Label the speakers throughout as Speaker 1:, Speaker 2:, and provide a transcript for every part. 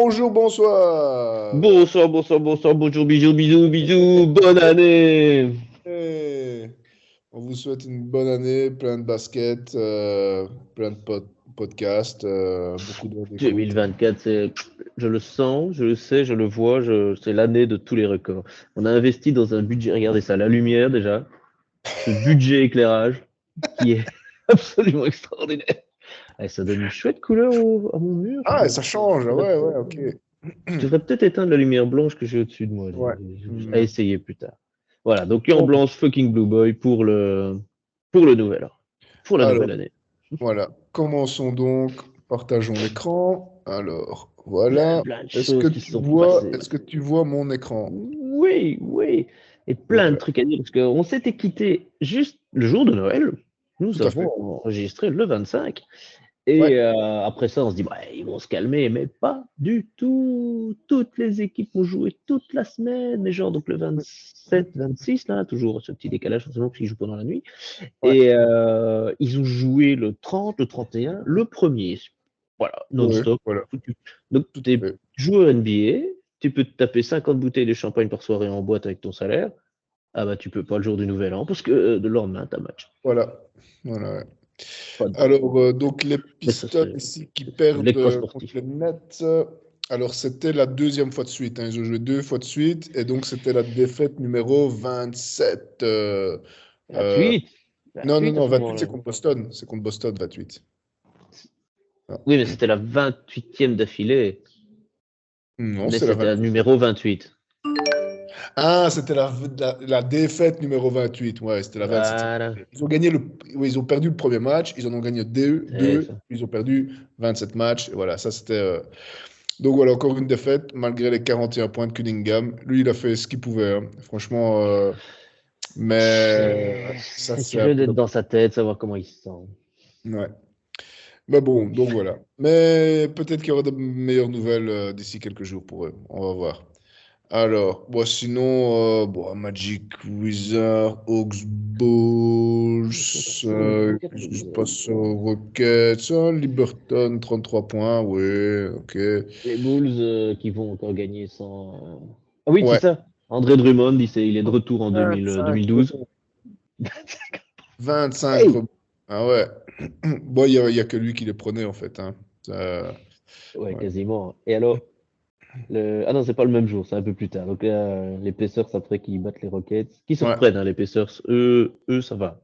Speaker 1: Bonjour, bonsoir.
Speaker 2: Bonsoir, bonsoir, bonsoir, bonjour, bisous, bisous, bisous, bonne année.
Speaker 1: Et on vous souhaite une bonne année, plein de baskets, plein de podcasts, beaucoup d'heures d'écoute.
Speaker 2: 2024, je le sens, je le sais, je le vois, c'est l'année de tous les records. On a investi dans un budget, regardez ça, la lumière déjà, ce budget éclairage qui est absolument extraordinaire. Eh, ça donne une chouette couleur à mon mur.
Speaker 1: Ah, et ça change, ouais, ouais, ok.
Speaker 2: Je devrais peut-être éteindre la lumière blanche que j'ai au-dessus de moi,
Speaker 1: Ouais.
Speaker 2: à essayer plus tard. Voilà, donc en blanche, fucking Blue Boy pour le nouvel an, pour la
Speaker 1: Alors,
Speaker 2: nouvelle année.
Speaker 1: voilà. Commençons donc. Partageons l'écran. Alors,
Speaker 2: Plein,
Speaker 1: voilà.
Speaker 2: plein de choses qui se sont passées.
Speaker 1: Est-ce que tu vois mon écran?
Speaker 2: Oui, oui. Et plein de
Speaker 1: Ouais,
Speaker 2: trucs à dire, parce qu'on s'était quitté juste le jour de Noël. Nous
Speaker 1: tout à fait.
Speaker 2: avons enregistré le 25.
Speaker 1: Ouais,
Speaker 2: Et après ça, on se dit, bah, ils vont se calmer, mais pas du tout. Toutes les équipes ont joué toute la semaine, mais genre donc le 27, 26, là, toujours ce petit décalage, forcément, parce qu'ils jouent pendant la nuit.
Speaker 1: ouais,
Speaker 2: Et ils ont joué le 30, le 31, le premier. Voilà,
Speaker 1: ouais,
Speaker 2: non-stop.
Speaker 1: voilà,
Speaker 2: Donc,
Speaker 1: tout
Speaker 2: tu
Speaker 1: à
Speaker 2: es
Speaker 1: fait.
Speaker 2: joueur NBA, tu peux te taper 50 bouteilles de champagne par soirée en boîte avec ton salaire. Ah bah, tu peux pas le jour du nouvel an, parce que le lendemain, t'as match.
Speaker 1: Voilà. Voilà, ouais.
Speaker 2: Pas de bol.
Speaker 1: Alors, donc les
Speaker 2: Mais ça,
Speaker 1: Pistons ici qui
Speaker 2: c'est
Speaker 1: perdent
Speaker 2: l'extra
Speaker 1: contre
Speaker 2: sportif.
Speaker 1: les Nets. Alors, c'était la deuxième fois de suite, hein. Ils ont joué deux fois de suite. Et donc, c'était la défaite numéro 27. Euh,
Speaker 2: 28.
Speaker 1: non, non,
Speaker 2: 28 à
Speaker 1: non,
Speaker 2: ce
Speaker 1: 28, c'est
Speaker 2: moment-là.
Speaker 1: contre Boston. C'est contre Boston, 28. Ah.
Speaker 2: Oui, mais c'était la 28e d'affilée.
Speaker 1: Non,
Speaker 2: Mais
Speaker 1: c'est la
Speaker 2: c'était
Speaker 1: 20.
Speaker 2: la numéro 28.
Speaker 1: Ah, c'était la défaite numéro 28. Ouais, c'était la 27e.
Speaker 2: Voilà.
Speaker 1: Ils ont gagné oui, ils ont perdu le premier match. Ils en ont gagné
Speaker 2: C'est
Speaker 1: deux.
Speaker 2: ça.
Speaker 1: Ils ont perdu 27 matchs. Et voilà, ça, c'était. Donc voilà, encore une défaite, malgré les 41 points de Cunningham. Lui, il a fait ce qu'il pouvait, hein. Franchement, mais ça,
Speaker 2: C'est
Speaker 1: c'est un
Speaker 2: curieux
Speaker 1: peu
Speaker 2: d'être dans sa tête, savoir comment il se sent.
Speaker 1: Ouais. Mais bon, donc voilà. Mais peut-être qu'il y aura de meilleures nouvelles d'ici quelques jours pour eux. On va voir. Alors, bon, sinon, bon, Magic Wizard, Hawks Bulls, qu'est-ce qui se passe aux Rockets, Liberton, 33 points, ouais, ok.
Speaker 2: Les Bulls qui vont encore gagner sans. Ah oui, c'est
Speaker 1: Ouais,
Speaker 2: ça. André Drummond, il est de retour en
Speaker 1: 25
Speaker 2: 2012.
Speaker 1: rebonds. 25
Speaker 2: Hey!
Speaker 1: rebonds. Ah ouais. Bon, il y a que lui qui les prenait, en fait, hein. Ça,
Speaker 2: Ouais,
Speaker 1: ouais.
Speaker 2: quasiment. Et alors, ah non, c'est pas le même jour, c'est un peu plus tard. Donc là, les Pacers, après qu'ils battent les Rockets, qui se
Speaker 1: Ouais.
Speaker 2: reprennent, hein, les Pacers, eux, ça va.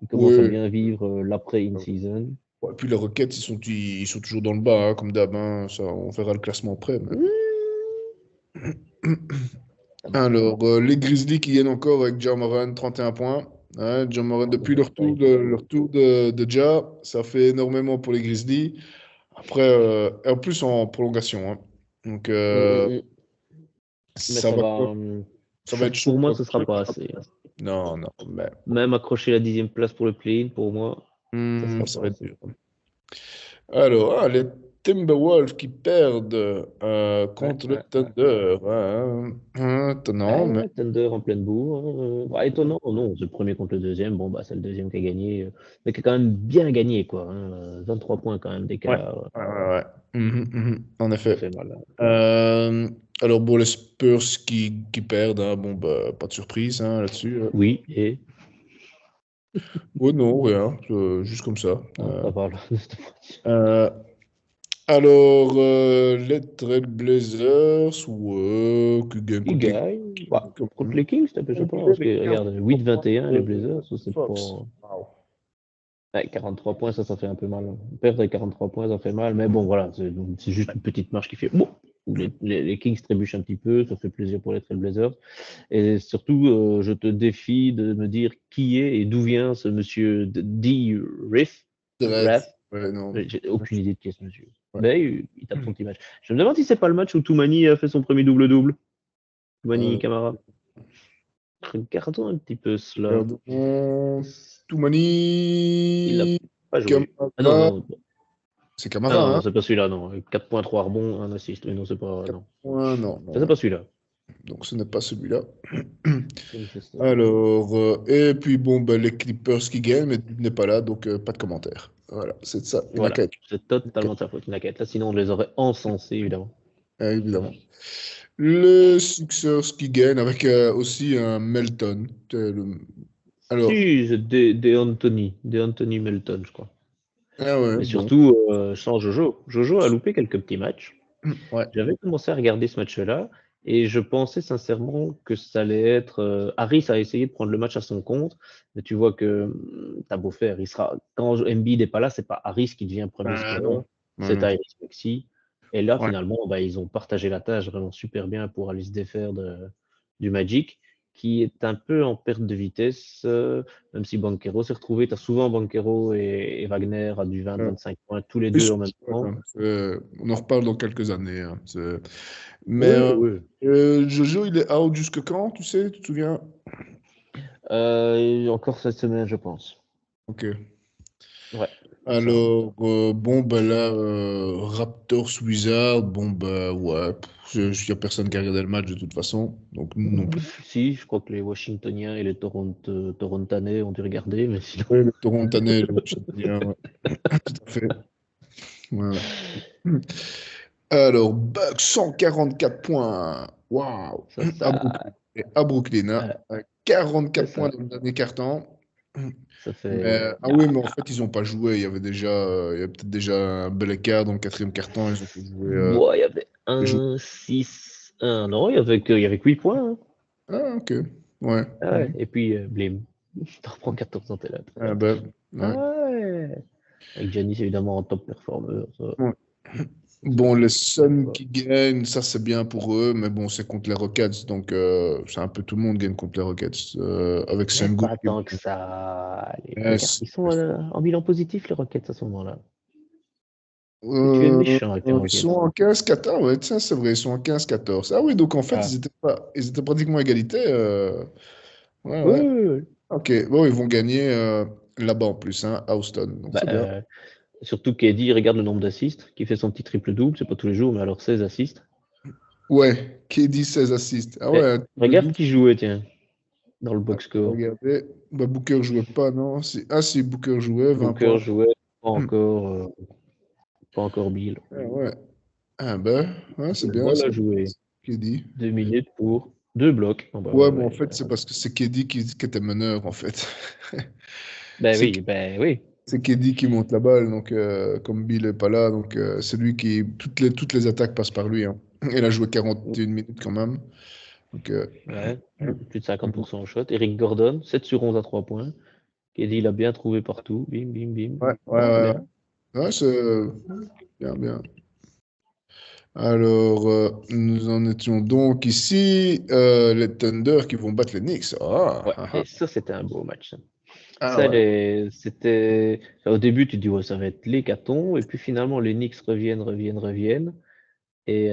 Speaker 2: Ils commencent à
Speaker 1: Ouais.
Speaker 2: bien vivre l'après-in-season.
Speaker 1: Ouais, puis les Rockets, ils sont toujours dans le bas, hein, comme d'hab, hein. Ça, on verra le classement après.
Speaker 2: Ça va.
Speaker 1: Alors, les Grizzlies qui gagnent encore avec Ja Morant, 31 points. Hein, Ja Morant, depuis le retour de Ja, ça fait énormément pour les Grizzlies. Après, et en plus en prolongation, hein. Donc,
Speaker 2: Mm. Mais
Speaker 1: ça va, ça va être chaud,
Speaker 2: pour moi,
Speaker 1: quoi.
Speaker 2: ce sera pas assez.
Speaker 1: Non, non, mais
Speaker 2: Même accrocher la 10e place pour le play-in, pour moi, ça sera
Speaker 1: ça
Speaker 2: pas
Speaker 1: va être
Speaker 2: assez.
Speaker 1: dur. Alors, les Timberwolves qui perdent
Speaker 2: Ouais,
Speaker 1: contre le
Speaker 2: ouais, ouais.
Speaker 1: Thunder. Étonnant,
Speaker 2: Ouais,
Speaker 1: mais
Speaker 2: ouais, Thunder en pleine bourre, hein. Bah, étonnant, non, c'est le premier contre le deuxième. Bon, bah, c'est le deuxième qui a gagné, mais qui a quand même bien gagné, quoi, hein. 23 points quand même
Speaker 1: ouais,
Speaker 2: d'écart.
Speaker 1: ouais. En
Speaker 2: Ça
Speaker 1: effet.
Speaker 2: fait mal, hein.
Speaker 1: Euh, alors, bon, les Spurs qui perdent, hein, bon, bah, pas de surprise hein, là-dessus.
Speaker 2: Oui, et
Speaker 1: Ouais, non, rien, juste comme ça.
Speaker 2: non, ça va. Là.
Speaker 1: Euh, alors, les Trailblazers, ouais, qui gagnent
Speaker 2: Ils
Speaker 1: contre les
Speaker 2: gagnent. Bah,
Speaker 1: Kings, quand
Speaker 2: contre
Speaker 1: même.
Speaker 2: les Kings, c'est un peu surprenant parce que, regarde, 8-21, les Blazers, ça, c'est
Speaker 1: Fox.
Speaker 2: pas.
Speaker 1: Wow.
Speaker 2: Ouais, 43 points, ça fait un peu mal. Perdre avec 43 points, ça fait mal. Mais bon, voilà, c'est juste une petite marche qui fait. Bon, les Kings trébuchent un petit peu, ça fait plaisir pour les Trailblazers. Et surtout, je te défie de me dire qui est et d'où vient ce monsieur D. Riff.
Speaker 1: Dread.
Speaker 2: Raff.
Speaker 1: Ouais, non.
Speaker 2: J'ai aucune idée de qui est ce monsieur.
Speaker 1: Ouais.
Speaker 2: Mais il tape son petit match. Je me demande si c'est pas le match où Toumani a fait son premier double-double. Toumani
Speaker 1: Euh,
Speaker 2: Camara. Regardons un petit peu cela.
Speaker 1: Regardons.
Speaker 2: Il l'a
Speaker 1: Toumani.
Speaker 2: pas joué. Ah non,
Speaker 1: Camara.
Speaker 2: non.
Speaker 1: C'est
Speaker 2: Ah non,
Speaker 1: Camara,
Speaker 2: non,
Speaker 1: hein?
Speaker 2: c'est pas celui-là, non. 4,3 rebonds, un assist. Mais non, c'est pas.
Speaker 1: 4
Speaker 2: Non.
Speaker 1: points, non,
Speaker 2: Ça,
Speaker 1: non,
Speaker 2: c'est
Speaker 1: non.
Speaker 2: pas celui-là.
Speaker 1: Donc ce n'est pas celui-là.
Speaker 2: Oui, c'est ça.
Speaker 1: Alors, et puis bon, ben, les Clippers qui gagnent, mais tu n'es pas là, donc pas de commentaire. Voilà, c'est ça. Il n'a
Speaker 2: Voilà.
Speaker 1: qu'à être.
Speaker 2: C'est totalement de sa faute. Il n'a qu'à être là, sinon on les aurait encensés, évidemment.
Speaker 1: Évidemment. Le Sixers qui gagne avec aussi un Melton. Alors,
Speaker 2: Si, c'est des Anthony Melton, je crois.
Speaker 1: ah ouais,
Speaker 2: Mais
Speaker 1: bon.
Speaker 2: surtout, sans Jojo. Jojo a loupé quelques petits matchs.
Speaker 1: Ouais.
Speaker 2: J'avais commencé à regarder ce match-là et je pensais sincèrement que ça allait être. Harris a essayé de prendre le match à son compte, mais tu vois que t'as beau faire, il sera quand Embiid n'est pas là, c'est pas Harris qui devient premier
Speaker 1: Ah
Speaker 2: scoreur,
Speaker 1: non. Ah
Speaker 2: c'est
Speaker 1: non.
Speaker 2: Tyrese Maxey. Et là,
Speaker 1: Ouais.
Speaker 2: finalement, bah, ils ont partagé la tâche vraiment super bien pour aller se défaire du Magic, qui est un peu en perte de vitesse, même si Banchero s'est retrouvé. Tu as souvent Banchero et Wagner à du
Speaker 1: Ouais.
Speaker 2: 20-25 points, tous les
Speaker 1: Oui,
Speaker 2: deux en même temps.
Speaker 1: on en reparle dans quelques années, hein. Mais
Speaker 2: Oui, oui.
Speaker 1: Jojo, il est out jusque quand, tu sais, tu te souviens?
Speaker 2: Encore cette semaine, je pense.
Speaker 1: Ok.
Speaker 2: Ouais, c'est ça.
Speaker 1: Alors, bon, bah là, Raptors Wizards, bon, bah ouais, il n'y a personne qui a regardé le match de toute façon, donc nous non plus.
Speaker 2: Si, je crois que les Washingtoniens et les Torontanais ont dû regarder, mais sinon.
Speaker 1: Oui, le Torontanais, le Washingtonien, ouais, tout à fait. Ouais, ouais. Alors, Bucks 144 points. Waouh!
Speaker 2: Ça,
Speaker 1: À Brooklyn.
Speaker 2: ça,
Speaker 1: Et à Brooklyn, hein.
Speaker 2: euh,
Speaker 1: Quatre
Speaker 2: c'est
Speaker 1: points
Speaker 2: ça.
Speaker 1: dans le dernier quart-temps.
Speaker 2: Ça
Speaker 1: Mais,
Speaker 2: fait.
Speaker 1: ah oui, mais en fait, ils n'ont pas joué. Il y avait déjà, il y avait peut-être déjà un bel écart dans le quatrième quart-temps. Ils ont pu jouer.
Speaker 2: Bon, il y avait
Speaker 1: Jouer.
Speaker 2: 1-6-1. Non, il y avait que 8 points, hein.
Speaker 1: Ah, ok. Ouais.
Speaker 2: Ah ouais. Et puis, blim. T'en reprends 14 dans tes lattes.
Speaker 1: Ah ben,
Speaker 2: Ah
Speaker 1: ouais.
Speaker 2: ouais. Avec Giannis, évidemment, en top performeur.
Speaker 1: Ouais.
Speaker 2: Ça,
Speaker 1: Bon, les
Speaker 2: ça joue
Speaker 1: Suns
Speaker 2: pas.
Speaker 1: qui gagnent, ça c'est bien pour eux, mais bon, c'est contre les Rockets, donc c'est un peu tout le monde gagne contre les Rockets. Avec
Speaker 2: Mais
Speaker 1: Sengun
Speaker 2: pas
Speaker 1: qui
Speaker 2: tant que ça. Allez, regarde,
Speaker 1: yes.
Speaker 2: ils sont en bilan positif, les Rockets, à ce moment-là. Que tu es méchant avec les
Speaker 1: Ils sont
Speaker 2: Rockets.
Speaker 1: en 15-14, ouais, tiens, c'est vrai, ils sont en 15-14. Ah oui, donc en fait,
Speaker 2: Ah.
Speaker 1: ils étaient pratiquement à égalité. Ouais,
Speaker 2: Oui,
Speaker 1: ouais.
Speaker 2: oui, oui.
Speaker 1: Ok, bon, ils vont gagner là-bas en plus, hein, à Houston, donc
Speaker 2: Bah,
Speaker 1: c'est bien.
Speaker 2: surtout KD, regarde le nombre d'assists, qui fait son petit triple-double, c'est pas tous les jours, mais alors 16 assists.
Speaker 1: Ouais, KD 16 assists. Ah
Speaker 2: Et
Speaker 1: ouais, le
Speaker 2: regarde
Speaker 1: double.
Speaker 2: qui jouait, tiens, dans le
Speaker 1: Ah,
Speaker 2: box
Speaker 1: on va
Speaker 2: score.
Speaker 1: regarder. Bah, Booker jouait pas, non? Ah si, Booker jouait, 20
Speaker 2: Booker
Speaker 1: points.
Speaker 2: jouait, pas encore Bill.
Speaker 1: Ah ouais. Ah ben, ouais, c'est
Speaker 2: Le
Speaker 1: bien
Speaker 2: bol
Speaker 1: ça,
Speaker 2: a joué
Speaker 1: KD.
Speaker 2: 2 minutes pour 2 blocs. Ah bah
Speaker 1: Ouais,
Speaker 2: ouais,
Speaker 1: mais en
Speaker 2: ouais.
Speaker 1: fait, c'est parce que c'est KD qui était meneur, en fait.
Speaker 2: Ben
Speaker 1: C'est
Speaker 2: oui, ben oui.
Speaker 1: c'est KD qui monte la balle, donc comme Bill n'est pas là, donc c'est lui qui... toutes les attaques passent par lui, hein. Il a joué 41 minutes quand même. Donc,
Speaker 2: Ouais, plus de 50% au shot. Eric Gordon, 7 sur 11 à 3 points. KD, il a bien trouvé partout. Bim, bim, bim.
Speaker 1: ouais, ouais,
Speaker 2: Non,
Speaker 1: ouais.
Speaker 2: bien.
Speaker 1: Ouais, c'est bien, bien. Alors, nous en étions donc ici, les Thunder qui vont battre les Knicks. Ah,
Speaker 2: Ouais,
Speaker 1: ah,
Speaker 2: et
Speaker 1: ah.
Speaker 2: ça, c'était un beau match.
Speaker 1: Ah
Speaker 2: Ça,
Speaker 1: ouais.
Speaker 2: c'était. Au début, tu te dis, ouais, ça va être l'hécatombe. Et puis finalement, les Knicks reviennent. Et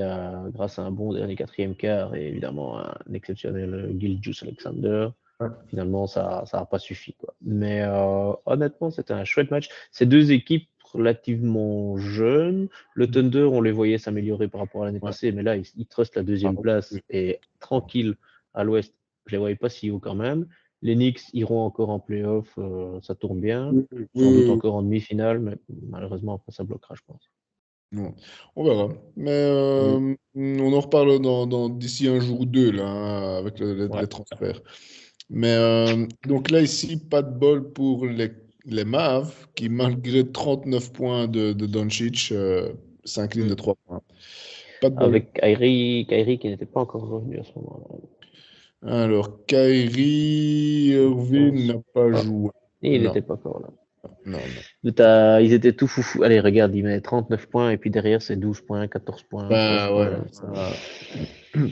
Speaker 2: grâce à un bon dernier quatrième quart et évidemment un exceptionnel Gilgeous Alexander,
Speaker 1: Ouais.
Speaker 2: finalement, ça n'a pas suffi, quoi. Mais honnêtement, c'était un chouette match. Ces deux équipes relativement jeunes. Le Thunder, on les voyait s'améliorer par rapport à l'année
Speaker 1: Ouais.
Speaker 2: passée, mais là, ils trustent la
Speaker 1: Ah,
Speaker 2: deuxième
Speaker 1: oui.
Speaker 2: place et tranquille à l'ouest. Je les voyais pas si haut quand même. Les Knicks iront encore en playoff, ça tourne bien.
Speaker 1: Oui, oui,
Speaker 2: Sans doute
Speaker 1: oui,
Speaker 2: encore en demi-finale, mais malheureusement, après, ça bloquera, je pense.
Speaker 1: non. On verra. Mais
Speaker 2: Oui,
Speaker 1: on en reparle d'ici un jour ou deux, là, hein, avec
Speaker 2: ouais.
Speaker 1: les transferts. Mais donc là, ici, pas de bol pour les Mavs, qui, malgré 39 points de Doncic, s'inclinent de 3 points. Pas de bol.
Speaker 2: Avec Kyrie qui n'était pas encore revenu à ce moment-là.
Speaker 1: Alors, Kyrie
Speaker 2: Je
Speaker 1: Irving
Speaker 2: pense
Speaker 1: n'a pas
Speaker 2: pas.
Speaker 1: joué.
Speaker 2: Et il
Speaker 1: Non,
Speaker 2: n'était pas encore là.
Speaker 1: non, non.
Speaker 2: Ils étaient tout foufou. Allez, regarde, il met 39 points et puis derrière, c'est 12 points, 14 points, 13
Speaker 1: Bah ouais,
Speaker 2: points.
Speaker 1: ça,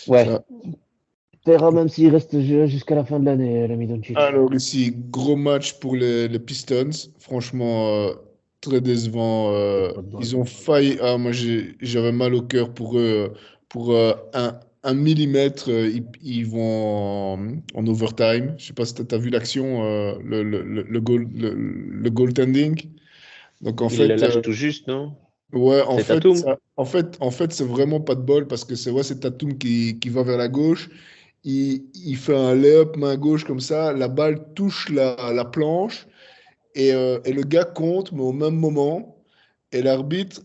Speaker 2: Ouais,
Speaker 1: ça.
Speaker 2: on verra même s'il reste jusqu'à la fin de l'année, l'ami Doncic.
Speaker 1: Alors ici, gros match pour les Pistons. Franchement, très décevant.
Speaker 2: Pas de bol.
Speaker 1: Ils ont failli. Ah, moi, j'avais mal au cœur pour eux. Pour un millimètre, ils vont en overtime. Je sais pas si tu as vu l'action, le goaltending. Donc en
Speaker 2: Il le
Speaker 1: fait,
Speaker 2: lâche tout juste, non?
Speaker 1: ouais,
Speaker 2: C'est Tatum.
Speaker 1: en fait, c'est vraiment pas de bol parce que c'est Tatum qui va vers la gauche. Il fait un layup main gauche comme ça, la balle touche la planche et le gars compte, mais au même moment, et l'arbitre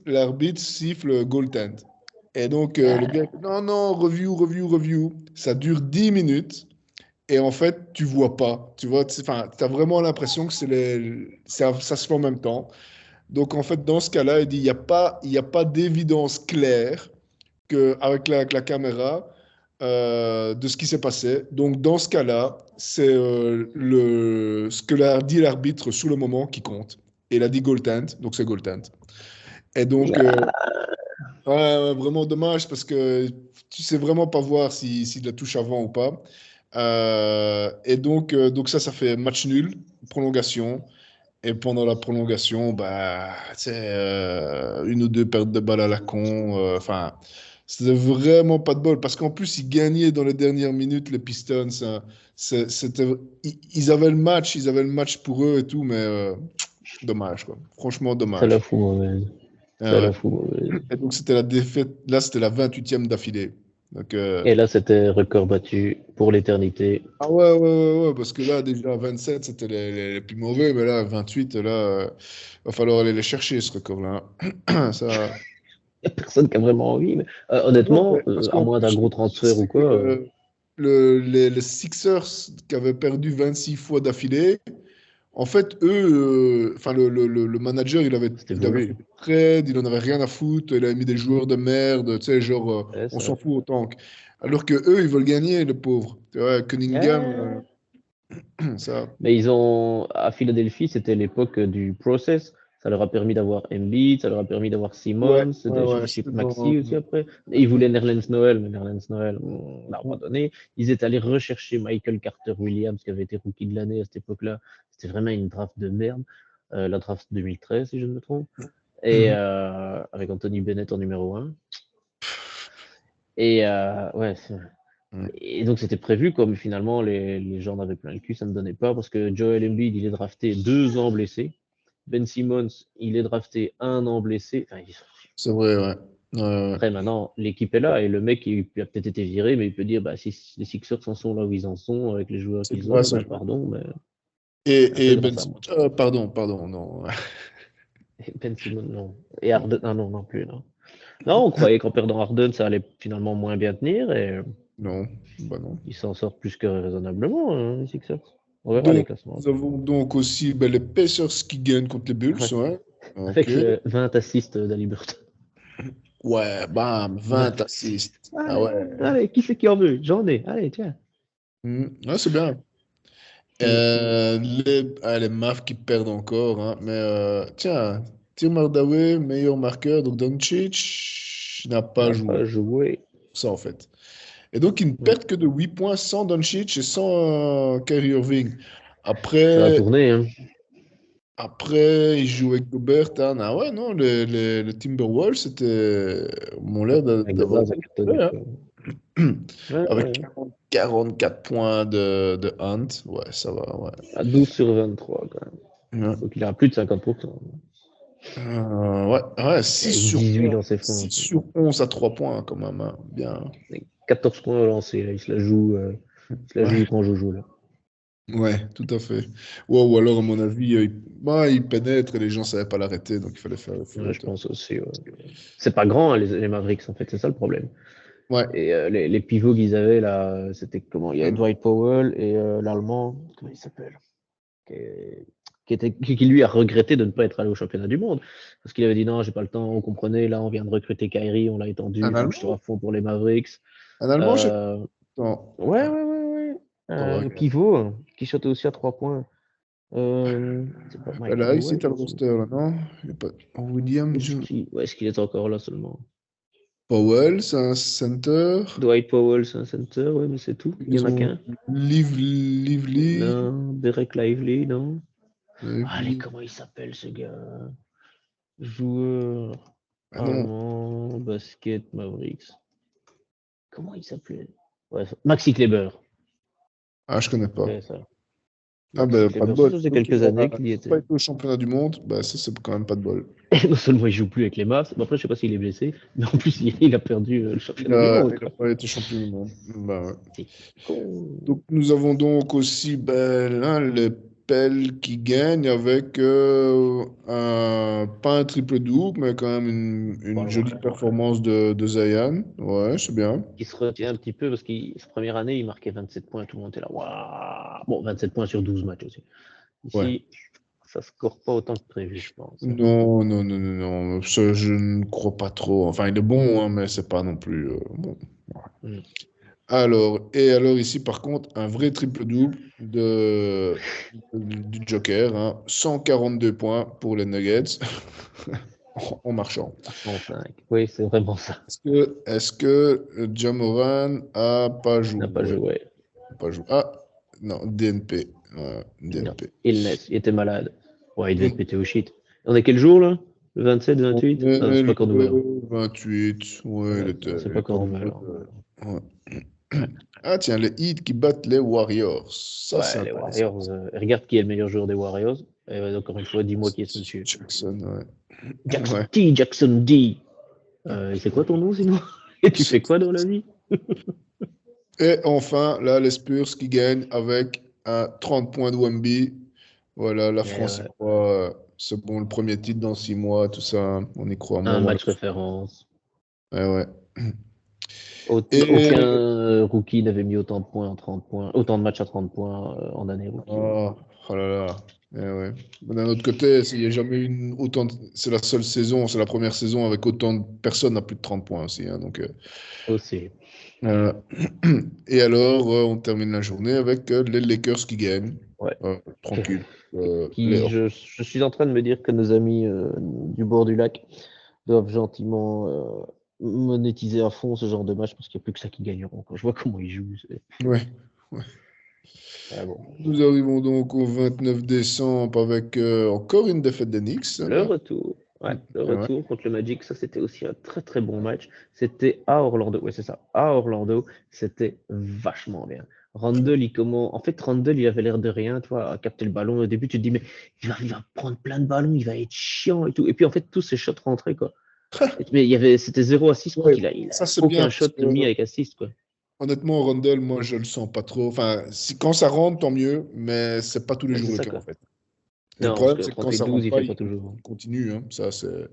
Speaker 1: siffle goaltend. Et donc, le gars, non, non, review. Ça dure 10 minutes. Et en fait, tu vois pas. Tu vois, enfin, tu as vraiment l'impression que ça se fait en même temps. Donc, en fait, dans ce cas-là, il dit, il y a pas d'évidence claire avec la caméra de ce qui s'est passé. Donc, dans ce cas-là, c'est ce que l'a dit l'arbitre sous le moment qui compte. Et il a dit goaltend, donc c'est goaltend. Et donc, ouais, ouais, vraiment dommage parce que tu sais vraiment pas voir s'il la touche avant ou pas. Et donc ça fait match nul, prolongation. Et pendant la prolongation, bah, c'est une ou deux pertes de balles à la con. Enfin, c'était vraiment pas de bol. Parce qu'en plus, ils gagnaient dans les dernières minutes, les Pistons. Hein. C'était, ils avaient le match pour eux et tout, mais dommage, quoi. Franchement,
Speaker 2: Ça la
Speaker 1: dommage.
Speaker 2: fout mauvaise. Ça
Speaker 1: Ah
Speaker 2: la
Speaker 1: ouais.
Speaker 2: fout mauvaise.
Speaker 1: Et donc, c'était la défaite. Là, c'était la 28e d'affilée. Donc,
Speaker 2: Et là, c'était record battu pour l'éternité.
Speaker 1: ah ouais, ouais, ouais, ouais, parce que là, déjà, 27, c'était les plus mauvais, mais là, 28, là, va falloir aller les chercher, ce record-là. Hein. Ça...
Speaker 2: Il n'y a personne qui a vraiment envie. Mais,
Speaker 1: Non,
Speaker 2: honnêtement,
Speaker 1: mais parce
Speaker 2: à
Speaker 1: qu'en
Speaker 2: moins d'un
Speaker 1: plus,
Speaker 2: gros
Speaker 1: le pire,
Speaker 2: transfert ou
Speaker 1: c'est
Speaker 2: quoi,
Speaker 1: que les Sixers, qui avaient perdu 26 fois d'affilée, en fait, eux, enfin, le manager,
Speaker 2: c'était
Speaker 1: il avait fait
Speaker 2: voulu.
Speaker 1: des trades, il en avait rien à foutre, il avait mis des joueurs de merde, tu sais, genre,
Speaker 2: Ouais,
Speaker 1: on
Speaker 2: ça.
Speaker 1: s'en fout autant. Alors que eux, ils veulent gagner, les pauvres. Tu vois, Cunningham,
Speaker 2: Ouais.
Speaker 1: ça.
Speaker 2: Mais ils ont, à Philadelphie, c'était l'époque du process. Ça leur a permis d'avoir Embiid, ça leur a permis d'avoir
Speaker 1: Ouais,
Speaker 2: Simmons,
Speaker 1: ouais,
Speaker 2: je
Speaker 1: ouais,
Speaker 2: crois que
Speaker 1: c'était
Speaker 2: c'était
Speaker 1: dans.
Speaker 2: Maxi aussi après. Et ils voulaient Nerlens Noel, mais Nerlens Noel, à un moment donné, ils étaient allés rechercher Michael Carter Williams, qui avait été rookie de l'année à cette époque-là. C'était vraiment une draft de merde. La draft 2013, si je ne me trompe. Et avec Anthony Bennett en numéro 1. Et ouais, et donc c'était prévu, comme finalement les gens n'avaient plein le cul, ça ne donnait pas, parce que Joel Embiid, il est drafté 2 ans blessé. Ben Simmons, il est drafté 1 an blessé. Enfin,
Speaker 1: C'est vrai, ouais. Ouais, ouais.
Speaker 2: après, maintenant, l'équipe est là, et le mec, il a peut-être été viré, mais il peut dire, bah, si les Sixers en sont là où ils en sont, avec les joueurs
Speaker 1: C'est
Speaker 2: qu'ils ont,
Speaker 1: grâce à
Speaker 2: bah,
Speaker 1: lui.
Speaker 2: pardon, mais c'est un peu
Speaker 1: Et Ben
Speaker 2: grâce à
Speaker 1: Simmons.
Speaker 2: moi.
Speaker 1: Pardon, non.
Speaker 2: Et Ben Simmons, non. Et Harden, ah non, non plus, non. Non, on croyait qu'en perdant Harden, ça allait finalement moins bien tenir, et
Speaker 1: Non, bah non.
Speaker 2: ils s'en sortent plus que raisonnablement, hein, les Sixers. On verra les
Speaker 1: Donc,
Speaker 2: classements
Speaker 1: nous
Speaker 2: après.
Speaker 1: avons donc aussi ben, les Pacers qui gagnent contre les Bulls,
Speaker 2: Ouais.
Speaker 1: ouais. Ok.
Speaker 2: Avec le 20 assists d'Haliburton.
Speaker 1: Ouais, bam,
Speaker 2: 20
Speaker 1: 20
Speaker 2: assists.
Speaker 1: assists. Ah
Speaker 2: Allez,
Speaker 1: ouais.
Speaker 2: allez, qui c'est qui en veut? J'en ai. Allez, tiens.
Speaker 1: Ouais, c'est bien.
Speaker 2: Mm.
Speaker 1: Les Mavs qui perdent encore, hein. Mais tiens, Tim Hardaway, meilleur marqueur, donc Doncic n'a pas
Speaker 2: N'a
Speaker 1: joué.
Speaker 2: pas joué.
Speaker 1: Ça, en fait. Et donc, ils ne
Speaker 2: Mm.
Speaker 1: perdent que de 8 points sans Doncic et sans Kyrie Irving.
Speaker 2: Ça a
Speaker 1: Après,
Speaker 2: tourné, hein.
Speaker 1: ils jouent avec Gobert. Hein. Ah ouais, non, les Timberwolves m'ont l'air
Speaker 2: Avec de
Speaker 1: d'avoir
Speaker 2: base, ça
Speaker 1: bien
Speaker 2: cartonne,
Speaker 1: joué, hein.
Speaker 2: quoi. Ouais,
Speaker 1: Avec
Speaker 2: ouais.
Speaker 1: 44 points de Hunt. Ouais, ça va, ouais.
Speaker 2: À 12 sur 23, quand même.
Speaker 1: Ouais,
Speaker 2: Donc il a plus de 50%.
Speaker 1: ouais, ouais,
Speaker 2: Avec 18 dans ses
Speaker 1: 6
Speaker 2: fronts.
Speaker 1: sur 11 à 3 points, quand même. Hein. Bien.
Speaker 2: Avec 14 points au lancer, là. Il se la joue
Speaker 1: Ouais,
Speaker 2: quand Jojo, là.
Speaker 1: ouais, tout à fait. Ouais, ou alors, à mon avis, il pénètre et les gens ne savaient pas l'arrêter, donc il fallait faire les
Speaker 2: Ouais, je
Speaker 1: fautes.
Speaker 2: pense aussi, ouais. C'est pas grand, hein, les Mavericks, en fait. C'est ça le problème.
Speaker 1: Ouais.
Speaker 2: Et les pivots qu'ils avaient, là, c'était comment? Il y avait Dwight Powell et l'Allemand, comment il s'appelle? qui, qui lui a regretté de ne pas être allé au championnat du monde. Parce qu'il avait dit non, j'ai pas le temps, vous comprenez, là on vient de recruter Kyrie, on l'a étendu,
Speaker 1: Un
Speaker 2: il faut que je sois
Speaker 1: Allemand?
Speaker 2: à fond pour les Mavericks.
Speaker 1: Un Allemand, je sais
Speaker 2: Euh,
Speaker 1: pas. Non.
Speaker 2: ouais, ouais, ouais, ouais.
Speaker 1: On va
Speaker 2: Un
Speaker 1: regarder.
Speaker 2: pivot qui shotait aussi à 3 points. C'est pas
Speaker 1: Là,
Speaker 2: Michael
Speaker 1: ici, tu as le
Speaker 2: Wells.
Speaker 1: roster, là, non? Il y a pas... William
Speaker 2: Est-ce qu'il est encore là seulement?
Speaker 1: Powell, c'est un center.
Speaker 2: Dwight Powell, c'est un center, ouais, mais c'est tout. Il y en
Speaker 1: Ils
Speaker 2: a
Speaker 1: ont
Speaker 2: qu'un.
Speaker 1: Lively.
Speaker 2: Non, Derek Lively, non. Allez,
Speaker 1: Lively.
Speaker 2: comment il s'appelle ce gars? Joueur
Speaker 1: Ah non.
Speaker 2: allemand, basket, Mavericks. Comment il s'appelait? Ouais, Maxi Kleber.
Speaker 1: Ah, je connais pas.
Speaker 2: C'est ça.
Speaker 1: Ah
Speaker 2: Maxi
Speaker 1: ben, pas de
Speaker 2: Kleber. Ça
Speaker 1: bol.
Speaker 2: faisait
Speaker 1: Donc,
Speaker 2: quelques années qu'il y
Speaker 1: il a pas
Speaker 2: était.
Speaker 1: été au championnat du monde. Bah, ça, c'est quand même pas de bol.
Speaker 2: Et non seulement il joue plus avec les Mavs, mais après je sais pas s'il est blessé, mais en plus il a perdu le championnat du monde,
Speaker 1: Il a
Speaker 2: quoi.
Speaker 1: pas été champion du monde. Bah, ouais.
Speaker 2: C'est con.
Speaker 1: Donc, nous avons donc aussi ben, là, les Pels qui gagne avec pas un triple-double, mais quand même une jolie performance de Zion. Ouais, c'est bien.
Speaker 2: Qui se retient un petit peu parce que sa première année, il marquait 27 points. Tout le monde était là. Waouh. Bon, 27 points sur 12 matchs aussi.
Speaker 1: Ouais.
Speaker 2: Ici, ça score pas autant que prévu, je pense.
Speaker 1: Non, non, non, non, non. Ça, je ne crois pas trop. Enfin, il est bon, hein, mais c'est pas non plus bon.
Speaker 2: Mm.
Speaker 1: Alors ici, par contre, un vrai triple-double du Joker, hein. 142 points pour les Nuggets en marchant.
Speaker 2: 105. Oui, c'est vraiment ça.
Speaker 1: Est-ce que Ja Morant a pas
Speaker 2: Il n'a pas
Speaker 1: joué?
Speaker 2: joué.
Speaker 1: Pas joué. Ah, non, DNP. Ouais,
Speaker 2: Non.
Speaker 1: DNP.
Speaker 2: Illness. Il était malade. Ouais, il devait être
Speaker 1: Mm.
Speaker 2: pété au shit. On est quel jour là? Le 27,
Speaker 1: On
Speaker 2: 28?
Speaker 1: est
Speaker 2: Ah, c'est pas encore nouvel.
Speaker 1: le 28. Ouais,
Speaker 2: Ouais, c'est pas encore nouvel.
Speaker 1: ouais.
Speaker 2: Ouais.
Speaker 1: Ah, tiens, les Heat qui battent les Warriors. Ça, c'est
Speaker 2: Ouais, les
Speaker 1: intéressant.
Speaker 2: Warriors. Regarde qui est le meilleur joueur des Warriors. Et encore une fois, dis-moi qui est ce monsieur.
Speaker 1: Jackson, ouais.
Speaker 2: Jackson
Speaker 1: Ouais.
Speaker 2: T. Jackson D. Et c'est quoi ton nom sinon? Et tu fais quoi dans la vie?
Speaker 1: Et enfin, là, les Spurs qui gagnent avec un 30 points de Wemby. Voilà, la
Speaker 2: Mais
Speaker 1: France y
Speaker 2: ouais,
Speaker 1: croit. C'est bon, le premier titre dans 6 mois, tout ça, hein. On y croit. Moi,
Speaker 2: un
Speaker 1: moi,
Speaker 2: match référence.
Speaker 1: ouais, ouais.
Speaker 2: Aucun
Speaker 1: Et
Speaker 2: rookie n'avait mis autant de points en 30 points, autant de matchs à 30 points en année rookie.
Speaker 1: oh, oh là là. Eh ouais. Mais d'un autre côté, il n'y a jamais eu c'est la seule saison, c'est la première saison avec autant de personnes à plus de 30 points aussi, hein. Donc,
Speaker 2: Aussi.
Speaker 1: euh, et alors, on termine la journée avec les Lakers qui gagnent.
Speaker 2: Ouais.
Speaker 1: Tranquille.
Speaker 2: Je suis en train de me dire que nos amis du bord du lac doivent gentiment monétiser à fond ce genre de match parce qu'il n'y a plus que ça qui gagneront. Quand je vois comment ils jouent,
Speaker 1: Ouais. Ouais.
Speaker 2: ah bon.
Speaker 1: Nous arrivons donc au 29 décembre avec encore une défaite des Knicks.
Speaker 2: Le retour. Ouais, le
Speaker 1: Ouais.
Speaker 2: retour contre le Magic, ça c'était aussi un très très bon match. C'était à Orlando. Ouais, c'est ça. À Orlando, c'était vachement bien. Randle, en fait, Randle, il avait l'air de rien, tu vois, à capter le ballon. Au début, tu te dis, mais il va prendre plein de ballons, il va être chiant et tout. Et puis, en fait, tous ses shots rentraient, quoi. Mais c'était 0 assist, je crois
Speaker 1: Ouais,
Speaker 2: qu'il a
Speaker 1: ça c'est bien
Speaker 2: aucun
Speaker 1: parce
Speaker 2: shot
Speaker 1: que
Speaker 2: mis avec assist, quoi.
Speaker 1: honnêtement, Rundle, moi je le sens pas trop. Enfin, si, quand ça rentre, tant mieux, mais c'est pas tous les
Speaker 2: Ouais,
Speaker 1: jours
Speaker 2: c'est
Speaker 1: le
Speaker 2: ça,
Speaker 1: cas en
Speaker 2: quoi.
Speaker 1: fait. Et le
Speaker 2: Non, parce
Speaker 1: problème,
Speaker 2: que
Speaker 1: c'est que quand
Speaker 2: 30 et
Speaker 1: ça
Speaker 2: 12,
Speaker 1: rentre
Speaker 2: il
Speaker 1: pas,
Speaker 2: fait pas toujours.
Speaker 1: il continue, hein. Ça, c'est.